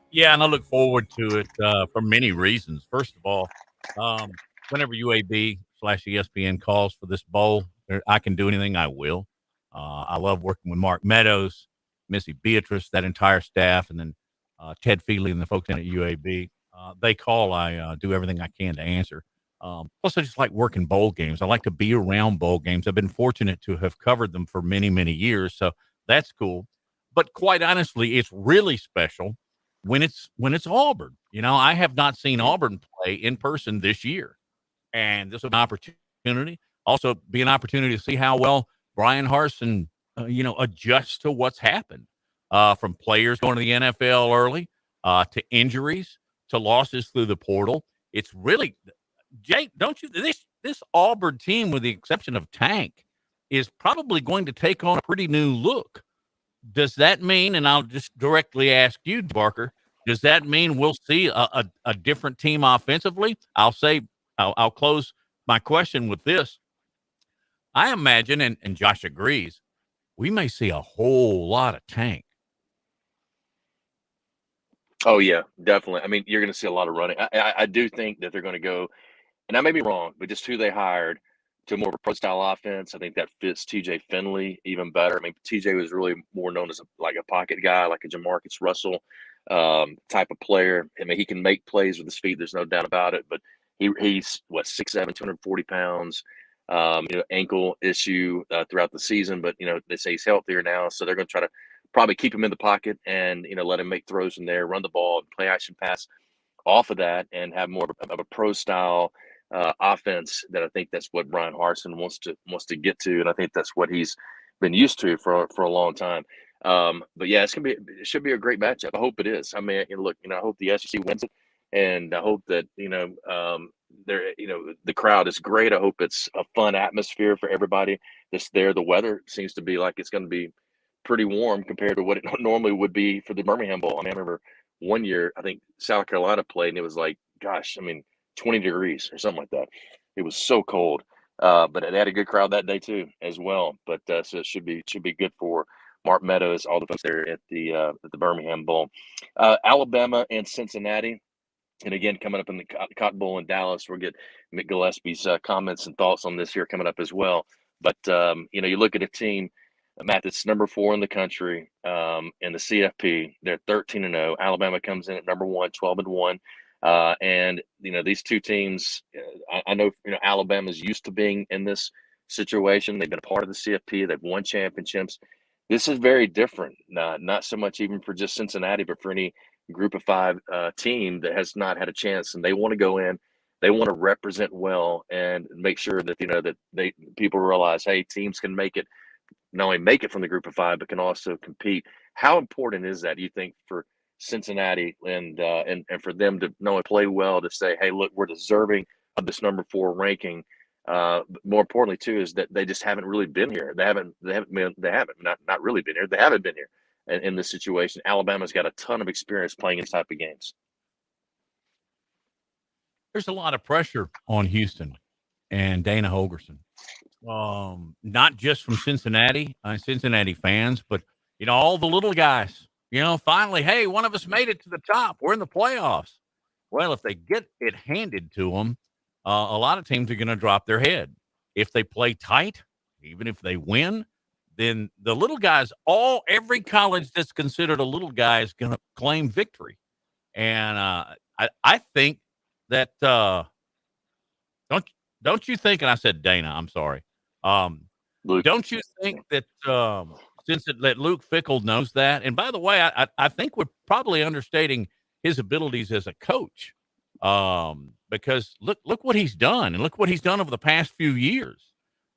Yeah, and I look forward to it for many reasons. First of all, whenever UAB/ESPN calls for this bowl, I can do anything, I will. I love working with Mark Meadows, Missy Beatrice, that entire staff, and then Ted Feely and the folks in at UAB. They call, I do everything I can to answer. Plus, I just like working bowl games. I like to be around bowl games. I've been fortunate to have covered them for many, many years, so that's cool. But quite honestly, it's really special when it's Auburn. You know, I have not seen Auburn play in person this year, and this is an opportunity. Also, be an opportunity to see how well Brian Harsin, adjusts to what's happened, from players going to the NFL early, to injuries, to losses through the portal. It's really, Jake, don't you? This Auburn team, with the exception of Tank, is probably going to take on a pretty new look. Does that mean, and I'll just directly ask you, Barker, does that mean we'll see a different team offensively? I'll close my question with this. I imagine, and Josh agrees, we may see a whole lot of Tank. Oh, yeah, definitely. I mean, you're going to see a lot of running. I do think that they're going to go, and I may be wrong, but just who they hired to more of a pro-style offense, I think that fits TJ Finley even better. I mean, TJ was really more known as a pocket guy, like a Jamarcus Russell type of player. I mean, he can make plays with his feet. There's no doubt about it. But he's 6'7", 240 pounds. Ankle issue throughout the season, but they say he's healthier now, so they're going to try to probably keep him in the pocket and let him make throws from there, run the ball, play action pass off of that, and have more of a pro-style offense. That I think that's what Brian Harsin wants to get to, and I think that's what he's been used to for a long time. But yeah, it should be a great matchup. I hope it is. I mean, look, I hope the SEC wins it, and I hope that the crowd is great. I hope it's a fun atmosphere for everybody that's there. The weather seems to be like it's going to be pretty warm compared to what it normally would be for the Birmingham Bowl. I mean, I remember one year, I think South Carolina played, and it was like, 20 degrees or something like that. It was so cold, but it had a good crowd that day too, as well. But so it should be good for Mark Meadows, all the folks there at the Birmingham Bowl. Alabama and Cincinnati. And again, coming up in the Cotton Bowl in Dallas, we'll get Mick Gillespie's comments and thoughts on this here coming up as well. But, you look at a team, Matt, that's number 4 in the country in the CFP. They're 13-0. Alabama comes in at number 1, 12-1. And, these two teams, I know, Alabama's used to being in this situation. They've been a part of the CFP. They've won championships. This is very different, not so much even for just Cincinnati, but for any group of 5 team that has not had a chance, and they want to go in. They want to represent well and make sure that, that people realize, hey, teams can make it, not only make it from the group of 5, but can also compete. How important is that, do you think, for Cincinnati and for them to not only play well, to say, hey, look, we're deserving of this number 4 ranking? More importantly, too, is that they just haven't really been here. They haven't not really been here. They haven't been here in this situation. Alabama's got a ton of experience playing these type of games. There's a lot of pressure on Houston and Dana Holgorsen. Not just from Cincinnati fans, but, all the little guys, finally, hey, one of us made it to the top. We're in the playoffs. Well, if they get it handed to them, a lot of teams are going to drop their head. If they play tight, even if they win, then the little guys, every college that's considered a little guy is going to claim victory. And I think that don't you think? And I said Dana, I'm sorry. Don't you think that that Luke Fickell knows that? And by the way, I think we're probably understating his abilities as a coach, because look what he's done, and look what he's done over the past few years.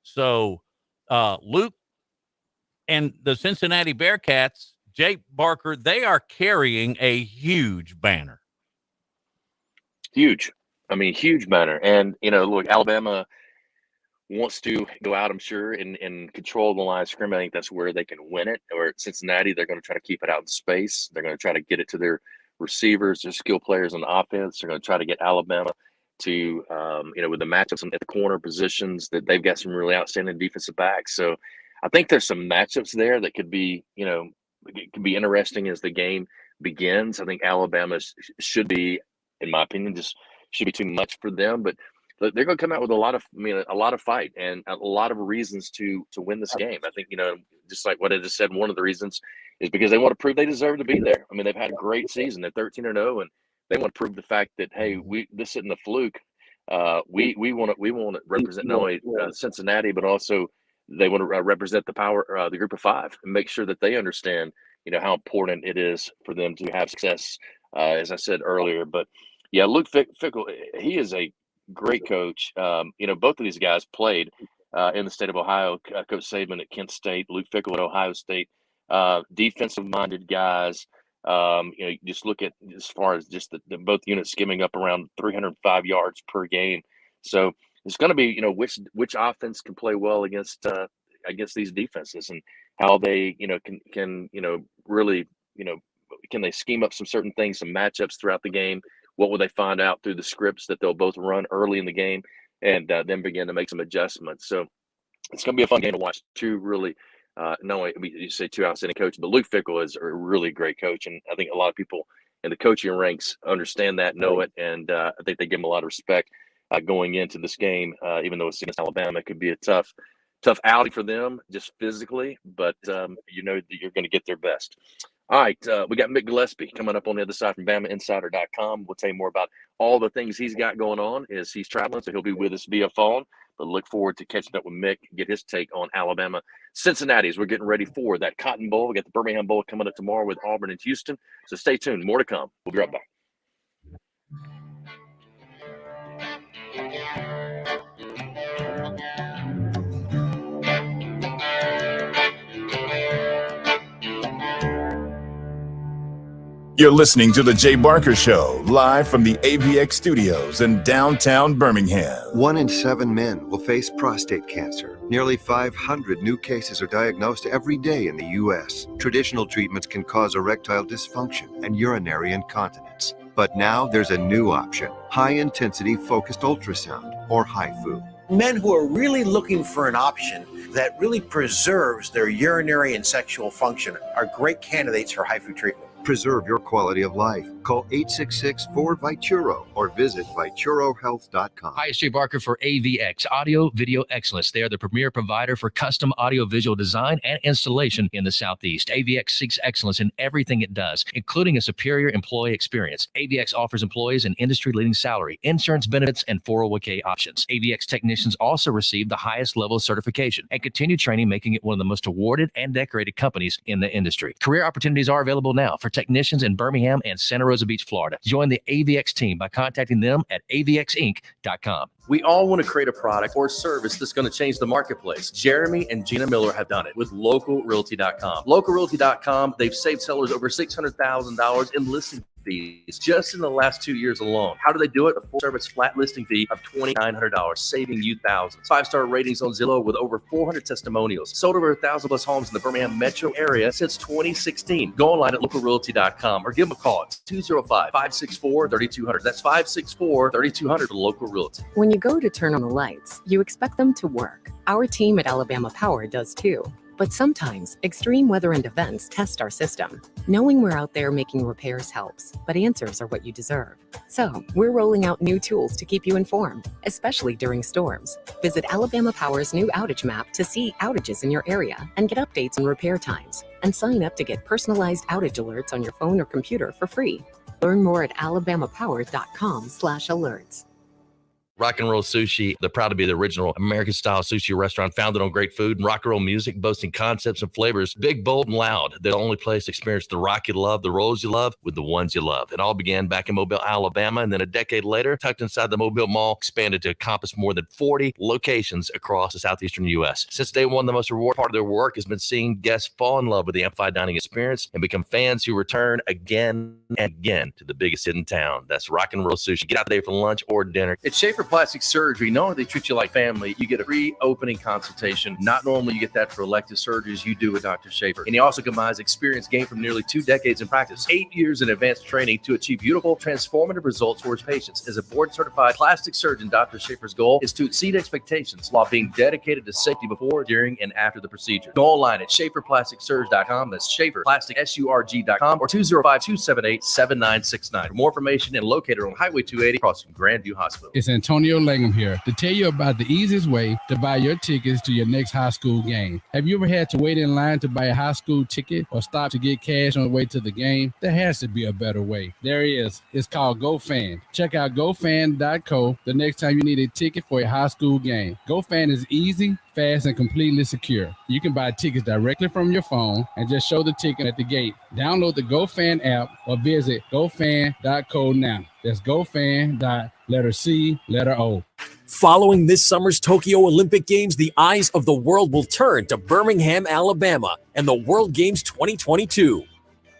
So Luke and the Cincinnati Bearcats, Jay Barker, they are carrying a huge banner. Huge. I mean, huge banner. And, look, Alabama wants to go out, I'm sure, and control the line of scrimmage. I think that's where they can win it. Or at Cincinnati, they're going to try to keep it out in space. They're going to try to get it to their receivers, their skill players on offense. They're going to try to get Alabama to, with the matchups at the corner positions, that they've got some really outstanding defensive backs. So I think there's some matchups there that could be, it can be interesting as the game begins. I think Alabama should be, in my opinion, just should be too much for them, but they're going to come out with a lot of fight and a lot of reasons to win this game. I think, just like what I just said, one of the reasons is because they want to prove they deserve to be there. I mean, they've had a great season. They're 13-0, and they want to prove the fact that, hey, this isn't a fluke. We want to represent not only Cincinnati, but also they want to represent the power, the group of 5, and make sure that they understand, how important it is for them to have success, as I said earlier. But yeah, Luke Fickell, he is a great coach. Both of these guys played in the state of Ohio. Coach Saban at Kent State, Luke Fickell at Ohio State. Defensive-minded guys. Just look at as far as just the both units skimming up around 305 yards per game. So it's going to be, which offense can play well against these defenses, and how they, can really, can they scheme up some certain things, some matchups throughout the game. What will they find out through the scripts that they'll both run early in the game, and then begin to make some adjustments. So it's going to be a fun game to watch. Two really, not only you say two outstanding coaches, but Luke Fickell is a really great coach. And I think a lot of people in the coaching ranks understand that, know it. And I think they give him a lot of respect going into this game, even though it's against Alabama. It could be a tough outing for them just physically, but that you're going to get their best. All right, we got Mick Gillespie coming up on the other side from BamaInsider.com. We'll tell you more about all the things he's got going on as he's traveling, so he'll be with us via phone. But look forward to catching up with Mick, get his take on Alabama. Cincinnati, as we're getting ready for that Cotton Bowl. We got the Birmingham Bowl coming up tomorrow with Auburn and Houston. So stay tuned. More to come. We'll be right back. You're listening to The Jay Barker Show, live from the AVX studios in downtown Birmingham. 1 in 7 men will face prostate cancer. Nearly 500 new cases are diagnosed every day in the U.S. Traditional treatments can cause erectile dysfunction and urinary incontinence. But now there's a new option, high-intensity focused ultrasound, or HIFU. Men who are really looking for an option that really preserves their urinary and sexual function are great candidates for HIFU treatment. Preserve your quality of life. Call 866-4-VITURO or visit VituroHealth.com. Hi, it's Jay Barker for AVX, Audio Video Excellence. They are the premier provider for custom audio-visual design and installation in the Southeast. AVX seeks excellence in everything it does, including a superior employee experience. AVX offers employees an industry-leading salary, insurance benefits, and 401k options. AVX technicians also receive the highest level of certification and continue training, making it one of the most awarded and decorated companies in the industry. Career opportunities are available now for technicians in Birmingham and Santa Rosa Beach, Florida. Join the AVX team by contacting them at avxinc.com. We all want to create a product or service that's going to change the marketplace. Jeremy and Gina Miller have done it with LocalRealty.com. LocalRealty.com, they've saved sellers over $600,000 in listing fees just in the last 2 years alone. How do they do it? A full service flat listing fee of $2,900, saving you thousands. 5-star ratings on Zillow with over 400 testimonials. Sold over 1,000 plus homes in the Birmingham metro area since 2016. Go online at localrealty.com or give them a call at 205-564-3200. That's 564-3200 for Local Realty. When you go to turn on the lights, you expect them to work. Our team at Alabama Power does too. But sometimes, extreme weather and events test our system. Knowing we're out there making repairs helps, but answers are what you deserve. So, we're rolling out new tools to keep you informed, especially during storms. Visit Alabama Power's new outage map to see outages in your area and get updates on repair times. And sign up to get personalized outage alerts on your phone or computer for free. Learn more at alabamapower.com/alerts. Rock and Roll Sushi, they're proud to be the original American-style sushi restaurant founded on great food and rock and roll music, boasting concepts and flavors, big, bold, and loud. They're the only place to experience the rock you love, the rolls you love, with the ones you love. It all began back in Mobile, Alabama, and then a decade later, tucked inside the Mobile Mall, expanded to encompass more than 40 locations across the southeastern U.S. Since day one, the most rewarding part of their work has been seeing guests fall in love with the Amplified Dining experience and become fans who return again and again to the biggest hit in town. That's Rock and Roll Sushi. Get out there for lunch or dinner. It's Schaefer Plastic Surgery. Not only they treat you like family, you get a free opening consultation. Not normally you get that for elective surgeries. You do with Dr. Schaefer. And he also combines experience gained from nearly 2 decades in practice, 8 years in advanced training to achieve beautiful, transformative results for his patients. As a board-certified plastic surgeon, Dr. Schaefer's goal is to exceed expectations while being dedicated to safety before, during, and after the procedure. Go online at SchaeferPlasticSurge.com. That's SchaeferPlasticSurg.com or 205-278-7969 for more information, and located on Highway 280 across from Grandview Hospital. It's Antonio Langham here to tell you about the easiest way to buy your tickets to your next high school game. Have you ever had to wait in line to buy a high school ticket or stop to get cash on the way to the game? There has to be a better way. There is. It's called GoFan. Check out GoFan.co the next time you need a ticket for a high school game. GoFan is easy, fast, and completely secure. You can buy tickets directly from your phone and just show the ticket at the gate. Download the GoFan app or visit GoFan.co now. That's GoFan.O. Following this summer's Tokyo Olympic Games, the eyes of the world will turn to Birmingham, Alabama, and the World Games 2022.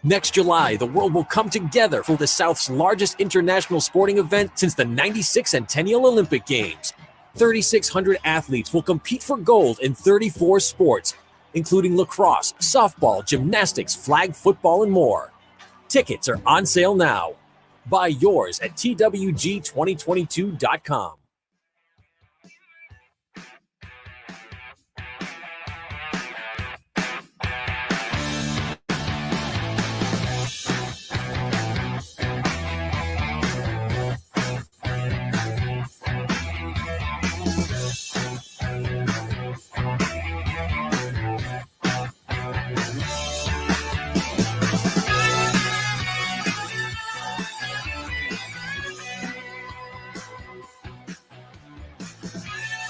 Next July, the world will come together for the South's largest international sporting event since the 96 Centennial Olympic Games. 3,600 athletes will compete for gold in 34 sports, including lacrosse, softball, gymnastics, flag football, and more. Tickets are on sale now. Buy yours at twg2022.com.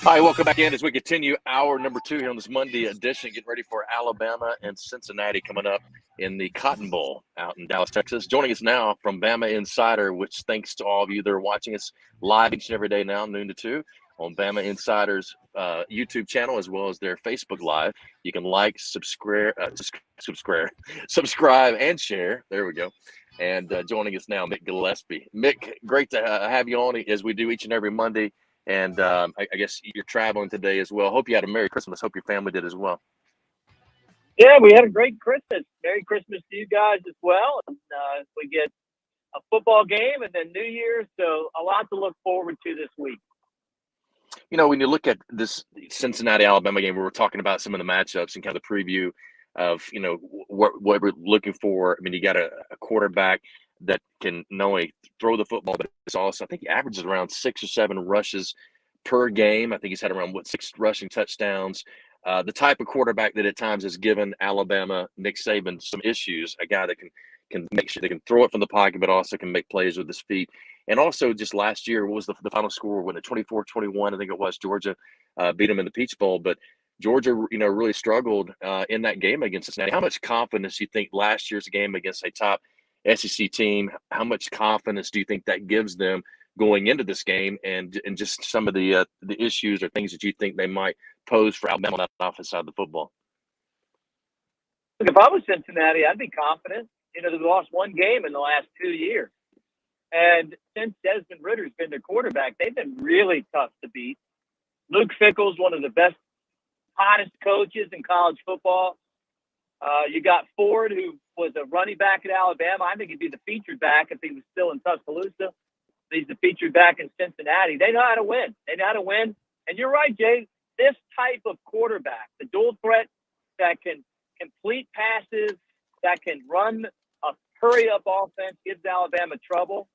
All right, welcome back in as we continue hour number 2 here on this Monday edition, getting ready for Alabama and Cincinnati coming up in the Cotton Bowl out in Dallas, Texas. Joining us now from BamaInsider, which thanks to all of you that are watching us live each and every day now, noon to 2, on BamaInsider's YouTube channel as well as their Facebook Live. You can like, subscribe, and share. There we go. And joining us now, Mick Gillespie. Mick, great to have you on as we do each and every Monday. And I guess you're traveling today as well. Hope you had a Merry Christmas. Hope your family did as well. Yeah, we had a great Christmas. Merry Christmas to you guys as well. And we get a football game and then New Year's, so a lot to look forward to this week. You know, when you look at this Cincinnati, Alabama game, we were talking about some of the matchups and kind of the preview of, you know, what we're looking for. I mean, you got a quarterback that can not only throw the football, but it's also, I think he averages around 6 or 7 rushes per game. I think he's had around 6 rushing touchdowns. The type of quarterback that at times has given Alabama, Nick Saban, some issues. A guy that can make sure they can throw it from the pocket, but also can make plays with his feet. And also just last year, what was the final score? When it 24-21, I think it was, Georgia beat them in the Peach Bowl. But Georgia, you know, really struggled in that game against Cincinnati. How much confidence do you think last year's game against a top SEC team. How much confidence do you think that gives them going into this game, and just some of the issues or things that you think they might pose for Alabama on that offensive side of the football? Look, if I was Cincinnati, I'd be confident. You know, they've lost one game in the last 2 years. And since Desmond Ritter's been their quarterback, they've been really tough to beat. Luke Fickell's one of the best, hottest coaches in college football. You got Ford, who was a running back at Alabama. I think he'd be the featured back if he was still in Tuscaloosa. He's the featured back in Cincinnati. They know how to win. They know how to win. And you're right, Jay. This type of quarterback, the dual threat that can complete passes, that can run a hurry-up offense, gives Alabama trouble.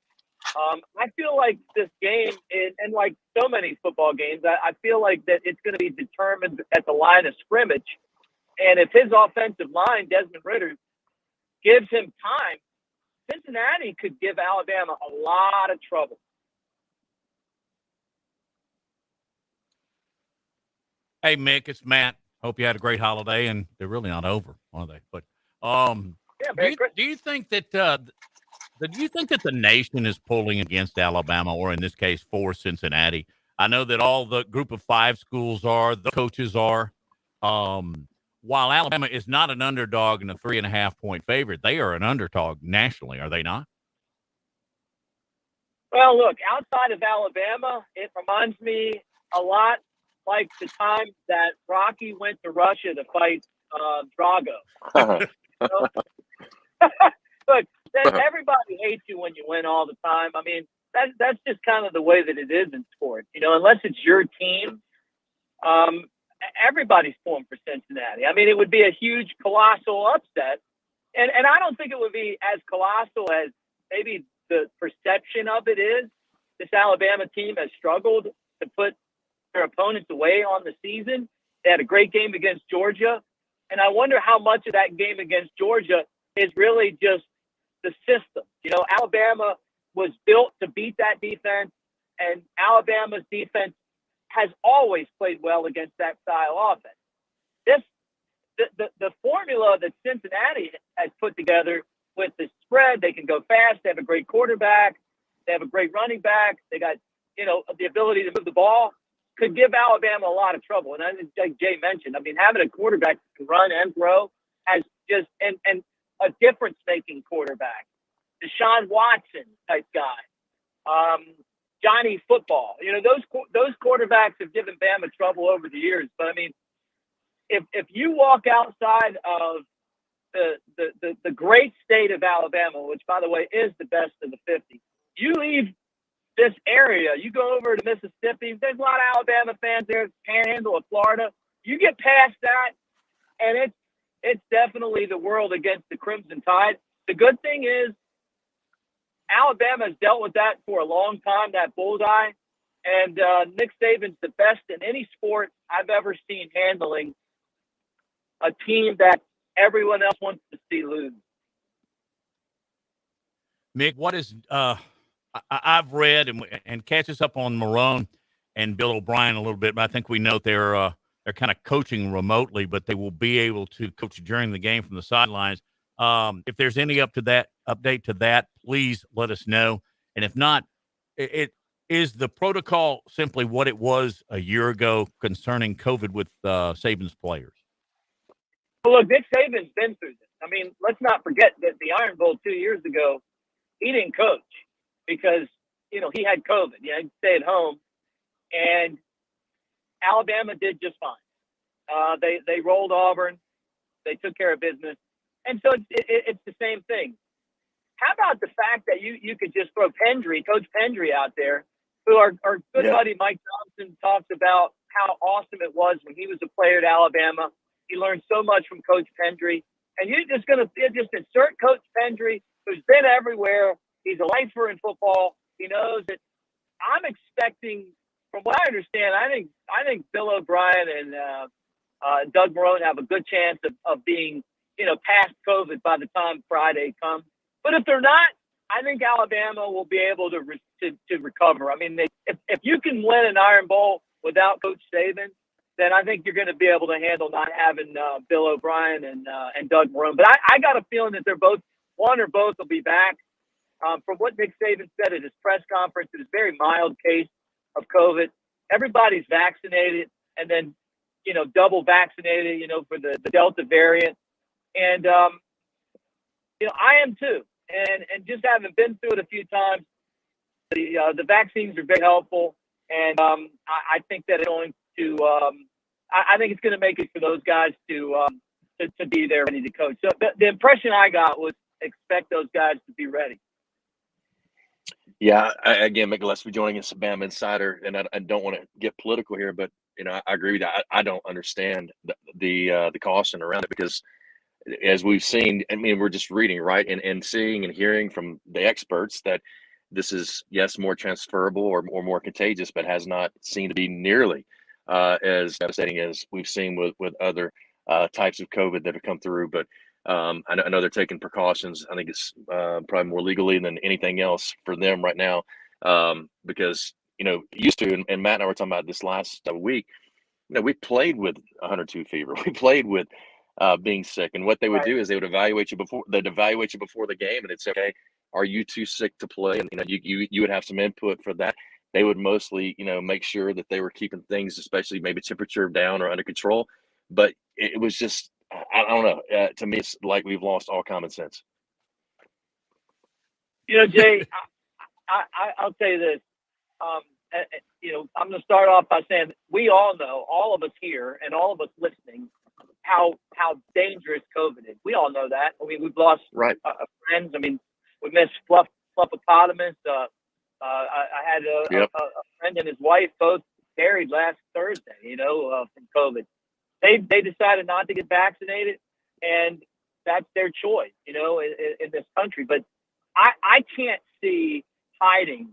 I feel like this game, and like so many football games, I feel like that it's going to be determined at the line of scrimmage. And if his offensive line, Desmond Ritter, gives him time, Cincinnati could give Alabama a lot of trouble. Hey, Mick, it's Matt. Hope you had a great holiday, and they're really not over, are they? But do you think that the nation is pulling against Alabama, or in this case, for Cincinnati? I know that all the group of 5 schools are, the coaches are. While Alabama is not an underdog and a 3.5-point favorite, they are an underdog nationally, are they not? Well, look, outside of Alabama, it reminds me a lot like the time that Rocky went to Russia to fight Drago. Look, everybody hates you when you win all the time. I mean, that's just kind of the way that it is in sport. You know, unless it's your team, everybody's pulling for Cincinnati. I mean, it would be a huge, colossal upset. And I don't think it would be as colossal as maybe the perception of it is. This Alabama team has struggled to put their opponents away on the season. They had a great game against Georgia. And I wonder how much of that game against Georgia is really just the system. You know, Alabama was built to beat that defense, and Alabama's defense has always played well against that style offense. The formula that Cincinnati has put together with the spread, they can go fast, they have a great quarterback, they have a great running back, they got, you know, the ability to move the ball, could give Alabama a lot of trouble. And I think, like Jay mentioned, I mean, having a quarterback that can run and throw has just and a difference-making quarterback, Deshaun Watson type guy, Johnny Football. You know, those quarterbacks have given Bama trouble over the years. But I mean, if you walk outside of the great state of Alabama, which by the way is the best of the 50, you leave this area, you go over to Mississippi, there's a lot of Alabama fans there, Panhandle of Florida. You get past that, and it's definitely the world against the Crimson Tide. The good thing is Alabama has dealt with that for a long time, that bullseye, and Nick Saban's the best in any sport I've ever seen handling a team that everyone else wants to see lose. Mick, what is I've read and catch us up on Marone and Bill O'Brien a little bit, but I think we know they're kind of coaching remotely, but they will be able to coach during the game from the sidelines. If there's any update to that, please let us know. And if not, it is the protocol simply what it was a year ago concerning COVID with Saban's players. Well, look, Nick Saban's been through this. I mean, let's not forget that the Iron Bowl 2 years ago, he didn't coach because, you know, he had COVID. He had to stay at home. And Alabama did just fine. They rolled Auburn. They took care of business. And so it's the same thing. How about the fact that you could just throw Coach Pendry out there, who our good buddy Mike Thompson talks about how awesome it was when he was a player at Alabama. He learned so much from Coach Pendry. And you're just going to just insert Coach Pendry, who's been everywhere. He's a lifer in football. He knows that. I'm expecting, from what I understand, I think Bill O'Brien and Doug Marone have a good chance of being, you know, past COVID by the time Friday comes. But if they're not, I think Alabama will be able to recover. I mean, if you can win an Iron Bowl without Coach Saban, then I think you're going to be able to handle not having Bill O'Brien and Doug Marone. But I got a feeling that they're both one or both will be back. From what Nick Saban said at his press conference, it was a very mild case of COVID. Everybody's vaccinated and then, double vaccinated, for the Delta variant. And, I am too. And just having been through it a few times, the vaccines are very helpful. And I think that it's going to, I think it's going to make it for those guys to be there ready to coach. So the impression I got was expect those guys to be ready. Yeah, again, Mick Gillespie joining us at BamaInsider, and I don't want to get political here, but I agree with that. I don't understand the caution around it because, as we've seen, we're just reading, right, and seeing and hearing from the experts that this is, yes, more transferable or more contagious, but has not seemed to be nearly as devastating as we've seen with other types of COVID that have come through. But I know they're taking precautions. I think it's probably more legally than anything else for them right now because, used to, and Matt and I were talking about this last week, we played with 102 fever. We played with being sick. And what they would do is they would evaluate you before the game. And it's okay, are you too sick to play? And, you would have some input for that. They would mostly, make sure that they were keeping things, especially maybe temperature down or under control. But it was just, I don't know. To me, it's like we've lost all common sense. Jay, I'll tell you this. I'm going to start off by saying we all know, all of us here and all of us listening, how dangerous COVID is. We all know that. We've lost friends. We missed Fluffopotamus. I had a friend and his wife both buried last Thursday, from COVID. They decided not to get vaccinated, and that's their choice, in this country. But I can't see hiding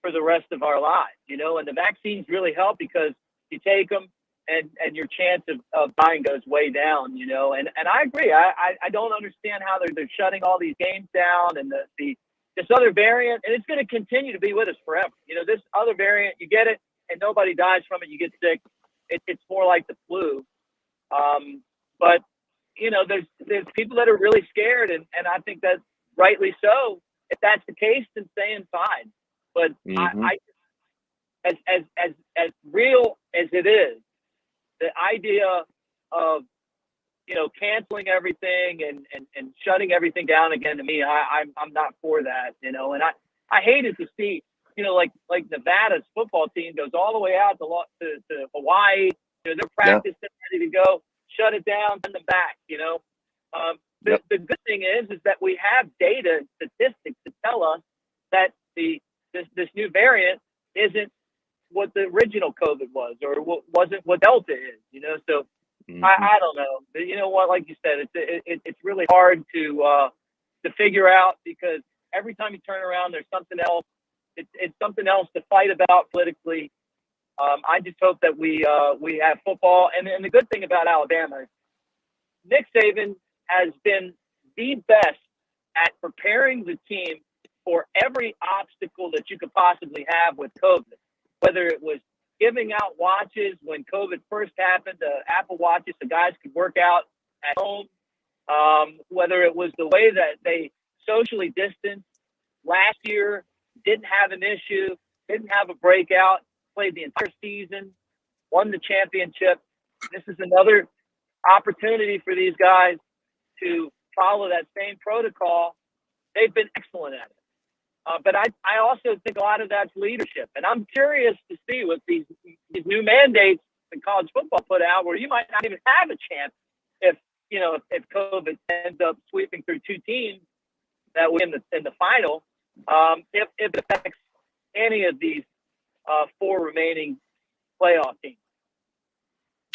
for the rest of our lives, and the vaccines really help because you take them and your chance of dying goes way down, and I agree. I don't understand how they're shutting all these games down and this other variant, and it's going to continue to be with us forever. This other variant, you get it and nobody dies from it. You get sick. It's more like the flu. But there's people that are really scared, and I think that's rightly so. If that's the case, then stay inside. But I as real as it is, the idea of canceling everything and shutting everything down again, to me, I'm not for that. And I hated to see like Nevada's football team goes all the way out to Hawaii. They're practicing, ready to go. Shut it down, send them back. The good thing is that we have data and statistics to tell us that this new variant isn't what the original COVID was, or wasn't what Delta is. So I don't know. But you know what? Like you said, it's really hard to figure out because every time you turn around, there's something else. It's something else to fight about politically. I just hope that we have football. And the good thing about Alabama is Nick Saban has been the best at preparing the team for every obstacle that you could possibly have with COVID, whether it was giving out watches when COVID first happened, Apple Watches, so guys could work out at home, whether it was the way that they socially distanced last year, didn't have an issue, didn't have a breakout, played the entire season, won the championship. This is another opportunity for these guys to follow that same protocol. They've been excellent at it. But I also think a lot of that's leadership. And I'm curious to see with these new mandates that college football put out, where you might not even have a chance if COVID ends up sweeping through two teams that were in the final, if it affects any of these four remaining playoff teams.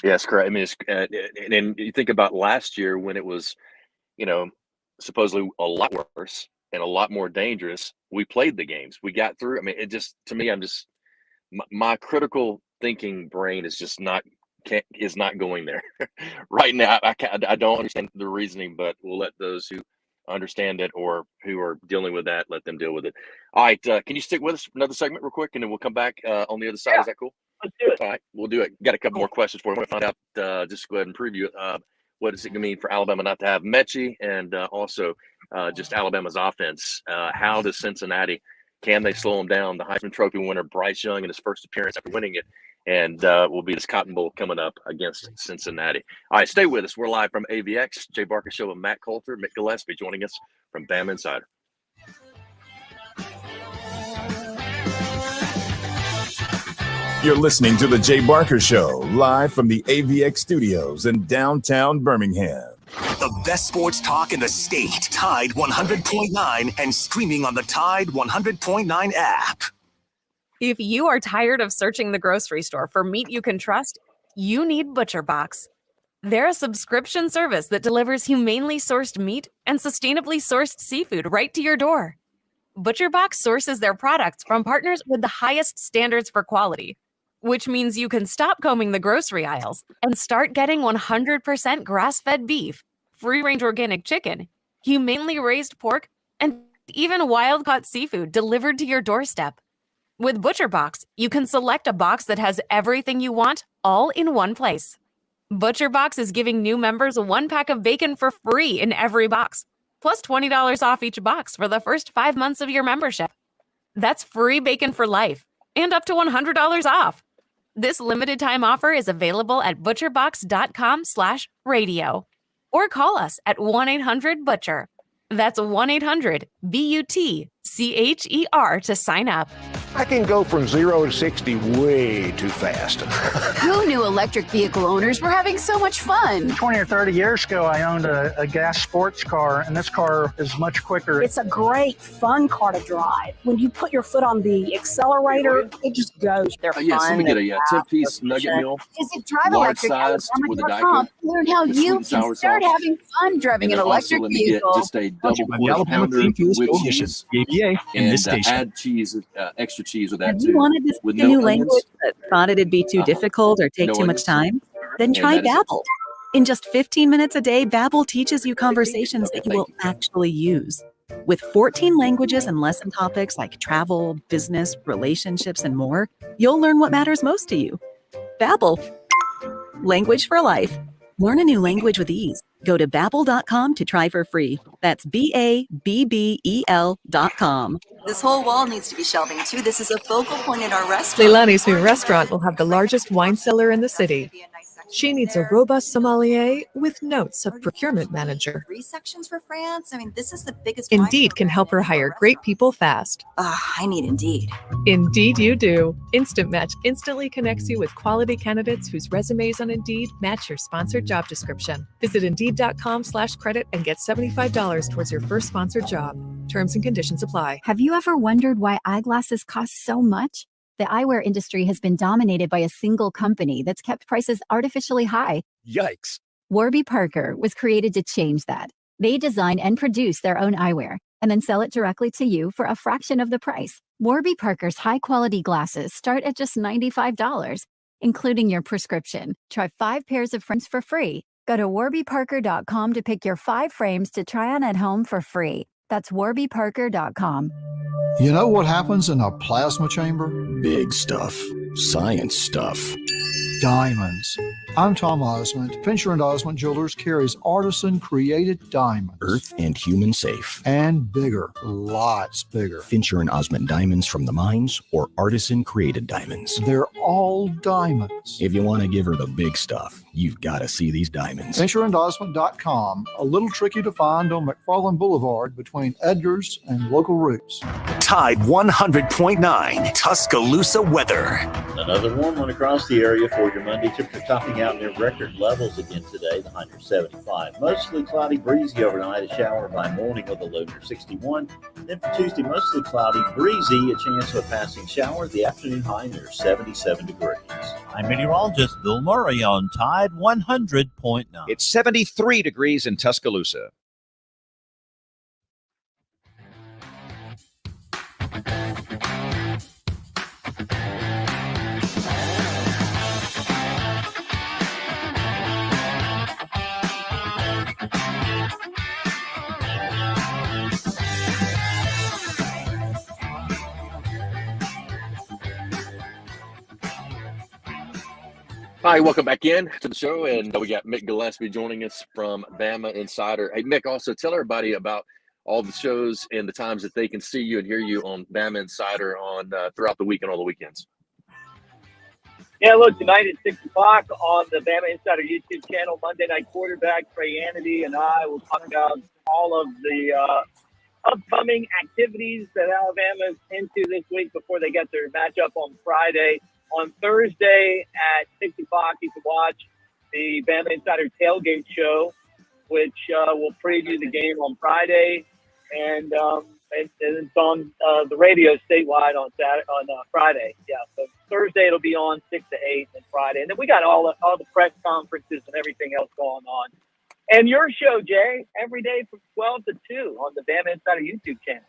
Yes, correct. And you think about last year when it was, supposedly a lot worse and a lot more dangerous. We played the games. We got through. It just, to me, my critical thinking brain is just not going there right now. I don't understand the reasoning, but we'll let those who understand it or who are dealing with that, let them deal with it. All right. Can you stick with us for another segment real quick, and then we'll come back on the other side? Yeah, is that cool? Let's do it. All right, we'll do it. Got a couple more questions for you. I want to find out, just go ahead and preview what is it going to mean for Alabama not to have Mechie, and also just Alabama's offense. How does Cincinnati, can they slow them down? The Heisman Trophy winner, Bryce Young, in his first appearance after winning it, and will be this Cotton Bowl coming up against Cincinnati. All right, stay with us. We're live from AVX, Jay Barker Show with Matt Coulter, Mick Gillespie joining us from BamaInsider. You're listening to The Jay Barker Show, live from the AVX studios in downtown Birmingham. The best sports talk in the state. Tide 100.9 and streaming on the Tide 100.9 app. If you are tired of searching the grocery store for meat you can trust, you need ButcherBox. They're a subscription service that delivers humanely sourced meat and sustainably sourced seafood right to your door. ButcherBox sources their products from partners with the highest standards for quality, which means you can stop combing the grocery aisles and start getting 100% grass-fed beef, free-range organic chicken, humanely raised pork, and even wild-caught seafood delivered to your doorstep. With ButcherBox, you can select a box that has everything you want, all in one place. ButcherBox is giving new members 1 pack of bacon for free in every box, plus $20 off each box for the first 5 months of your membership. That's free bacon for life and up to $100 off. This limited time offer is available at butcherbox.com/radio or call us at 1-800-BUTCHER. That's 1-800-BUTCHER to sign up. I can go from 0 to 60 way too fast. Who knew electric vehicle owners were having so much fun? 20 or 30 years ago, I owned a gas sports car, and this car is much quicker. It's a great, fun car to drive. When you put your foot on the accelerator, it just goes. They're fun. Yes, let me get a 10-piece nugget meal. Visit Drive large Electric size with a Diet Alabama.com Coke. to learn how with you sweet and sour can start sauce. having fun driving an And then electric also, let me get vehicle. just a double quarter pounder with cheese. And add cheese, extra cheese with that Have too. you wanted to with speak a no new onions. language but thought it'd be too difficult or take no too much onions. time? Then And try that is it. Babbel. In just 15 minutes a day, Babbel teaches you conversations that you will actually use. With 14 languages and lesson topics like travel, business, relationships, and more, you'll learn what matters most to you. Babbel. Language for life. Learn a new language with ease. Go to Babbel.com to try for free. That's BABBEL.com. This whole wall needs to be shelving too. This is a focal point in our restaurant. Leilani's new restaurant will have the largest wine cellar in the city. She needs a robust sommelier with notes of procurement manager. 3 sections for France. I mean, this is the biggest. Indeed can help her hire great people fast. I need Indeed. Indeed you do. Instant Match instantly connects you with quality candidates whose resumes on Indeed match your sponsored job description. Visit Indeed.com/credit and get $75 towards your first sponsored job. Terms and conditions apply. Have you ever wondered why eyeglasses cost so much? The eyewear industry has been dominated by a single company that's kept prices artificially high. Yikes. Warby Parker was created to change that. They design and produce their own eyewear and then sell it directly to you for a fraction of the price. Warby Parker's high-quality glasses start at just $95, including your prescription. Try 5 pairs of frames for free. Go to warbyparker.com to pick your 5 frames to try on at home for free. That's warbyparker.com. You know what happens in a plasma chamber? Big stuff. Science stuff. Diamonds. I'm Tom Osmond. Fincher & Osmond Jewelers carries artisan-created diamonds. Earth and human safe. And bigger. Lots bigger. Fincher & Osmond diamonds from the mines or artisan-created diamonds. They're all diamonds. If you want to give her the big stuff, you've got to see these diamonds. FincherandOsmond.com. A little tricky to find on McFarland Boulevard between Edgar's and Local Roots. Tide 100.9 Tuscaloosa weather. Another warm one across the area for your Monday. Temperature topping out near record levels again today, the high near 75. Mostly cloudy, breezy overnight, a shower by morning with a low near 61. Then for Tuesday, mostly cloudy, breezy, a chance of a passing shower, the afternoon high near 77 degrees. I'm meteorologist Bill Murray on Tide 100.9. It's 73 degrees in Tuscaloosa. Hi, welcome back in to the show, and we got Mick Gillespie joining us from BamaInsider. Hey, Mick, also tell everybody about all the shows and the times that they can see you and hear you on BamaInsider on throughout the week and all the weekends. Yeah, look, tonight at 6 o'clock on the BamaInsider YouTube channel, Monday Night Quarterback, Trey Hannity and I will talk about all of the upcoming activities that Alabama is into this week before they get their matchup on Friday. On Thursday at 6 o'clock, you can watch the BamaInsider Tailgate Show, which will preview the game on Friday, and it's on the radio statewide on Friday. Yeah, so Thursday it'll be on 6 to 8, and Friday, and then we got all the press conferences and everything else going on. And your show, Jay, every day from 12 to 2 on the BamaInsider YouTube channel.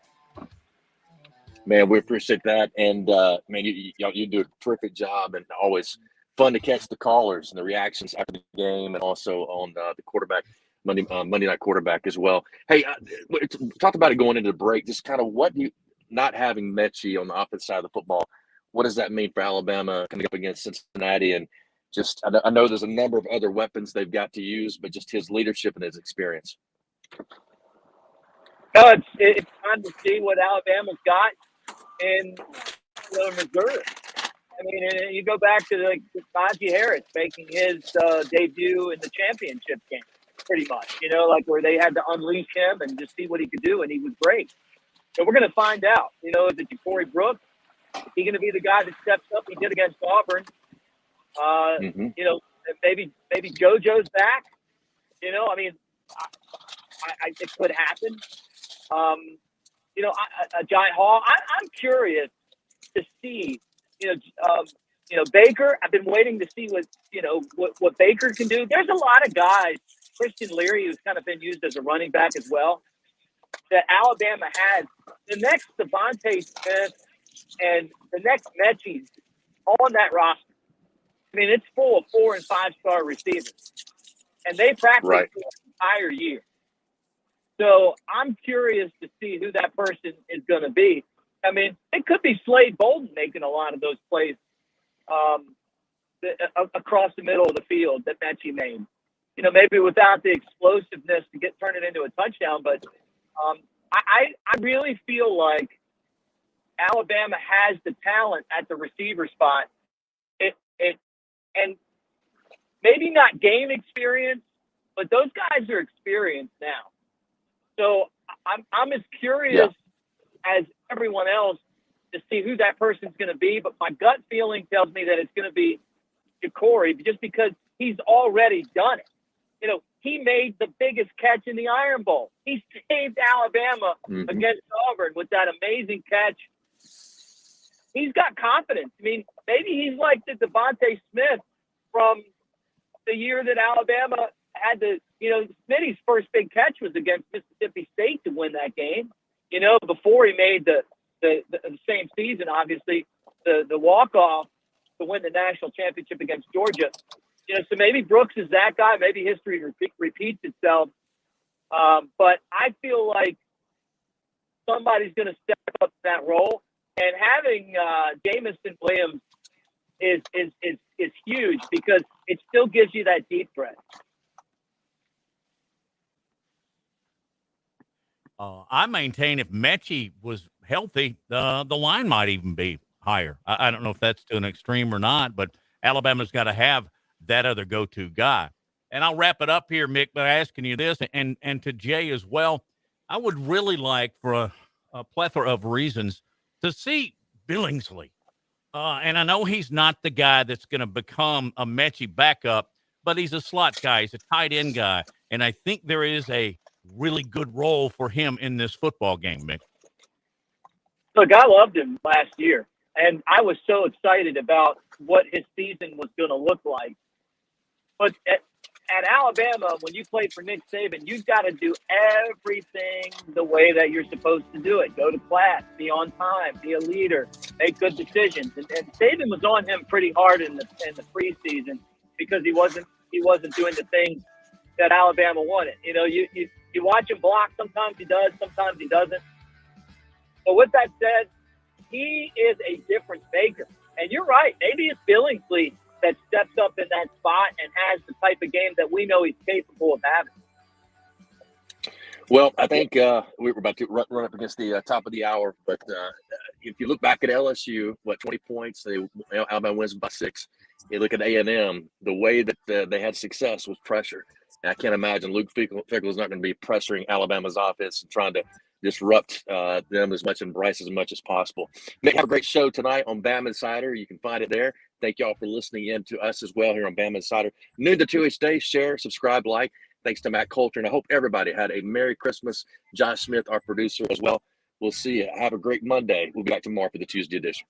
Man, we appreciate that, and man, you do a terrific job, and always fun to catch the callers and the reactions after the game, and also on the quarterback Monday Night Quarterback as well. Hey, we talked about it going into the break. Just kind of what do you, not having Mechie on the opposite side of the football, what does that mean for Alabama coming up against Cincinnati? And just I know there's a number of other weapons they've got to use, but just his leadership and his experience. No, it's time to see what Alabama's got in Missouri. I mean, you go back to Najee Harris making his debut in the championship game, pretty much. Where they had to unleash him and just see what he could do, and he was great. So we're going to find out. Is it Ja'Cory Brooks? Is he going to be the guy that steps up? He did against Auburn. Maybe JoJo's back. I mean, it could happen. Jai Hall. I'm curious to see. Baker. I've been waiting to see what Baker can do. There's a lot of guys. Christian Leary, who's kind of been used as a running back as well, that Alabama has. The next Devontae Smith and the next Mechie on that roster. I mean, it's full of 4- and 5-star receivers, and they practice for the entire year. So I'm curious to see who that person is going to be. I mean, it could be Slade Bolden making a lot of those plays across the middle of the field that Mechie made. Maybe without the explosiveness to turn it into a touchdown, but I really feel like Alabama has the talent at the receiver spot. And maybe not game experience, but those guys are experienced now. So I'm as curious as everyone else to see who that person's going to be. But my gut feeling tells me that it's going to be Ja'Cory, just because he's already done it. He made the biggest catch in the Iron Bowl. He saved Alabama against Auburn with that amazing catch. He's got confidence. I mean, maybe he's like the Devontae Smith from the year that Alabama had Smitty's first big catch was against Mississippi State to win that game. Before he made the same season, obviously, the walk-off to win the national championship against Georgia. So maybe Brooks is that guy. Maybe history repeats itself. But I feel like somebody's going to step up that role. And having Jamison Williams is huge because it still gives you that deep threat. I maintain if Mechie was healthy, the line might even be higher. I don't know if that's to an extreme or not, but Alabama's got to have that other go-to guy. And I'll wrap it up here, Mick, by asking you this, and to Jay as well. I would really like, for a plethora of reasons, to see Billingsley. And I know he's not the guy that's going to become a Mechie backup, but he's a slot guy. He's a tight end guy. And I think there is a really good role for him in this football game, Mick. Look, I loved him last year, and I was so excited about what his season was going to look like. But at Alabama, when you play for Nick Saban, you've got to do everything the way that you're supposed to do it. Go to class, be on time, be a leader, make good decisions. And Saban was on him pretty hard in the preseason because he wasn't doing the things that Alabama wanted. You watch him block. Sometimes he does, sometimes he doesn't. But with that said, he is a difference maker. And you're right. Maybe it's Billingsley that steps up in that spot and has the type of game that we know he's capable of having. Well, I think we were about to run up against the top of the hour, but if you look back at LSU, 20 points? Alabama wins by 6. You look at A&M, the way that they had success was pressure. And I can't imagine Luke Fickell is not going to be pressuring Alabama's offense and trying to disrupt them as much and Bryce as much as possible. Have a great show tonight on BamaInsider. You can find it there. Thank y'all for listening in to us as well here on BamaInsider. Noon to 2 each day. Share, subscribe, like. Thanks to Matt Coulter. And I hope everybody had a Merry Christmas. Josh Smith, our producer, as well. We'll see you. Have a great Monday. We'll be back tomorrow for the Tuesday edition.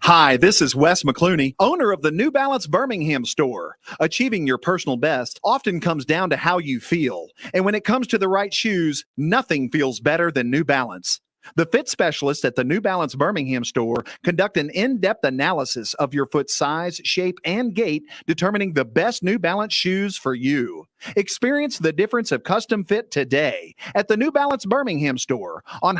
Hi, this is Wes McClooney, owner of the New Balance Birmingham store. Achieving your personal best often comes down to how you feel. And when it comes to the right shoes, nothing feels better than New Balance. The fit specialists at the New Balance Birmingham store conduct an in-depth analysis of your foot size, shape, and gait, determining the best New Balance shoes for you. Experience the difference of custom fit today at the New Balance Birmingham store on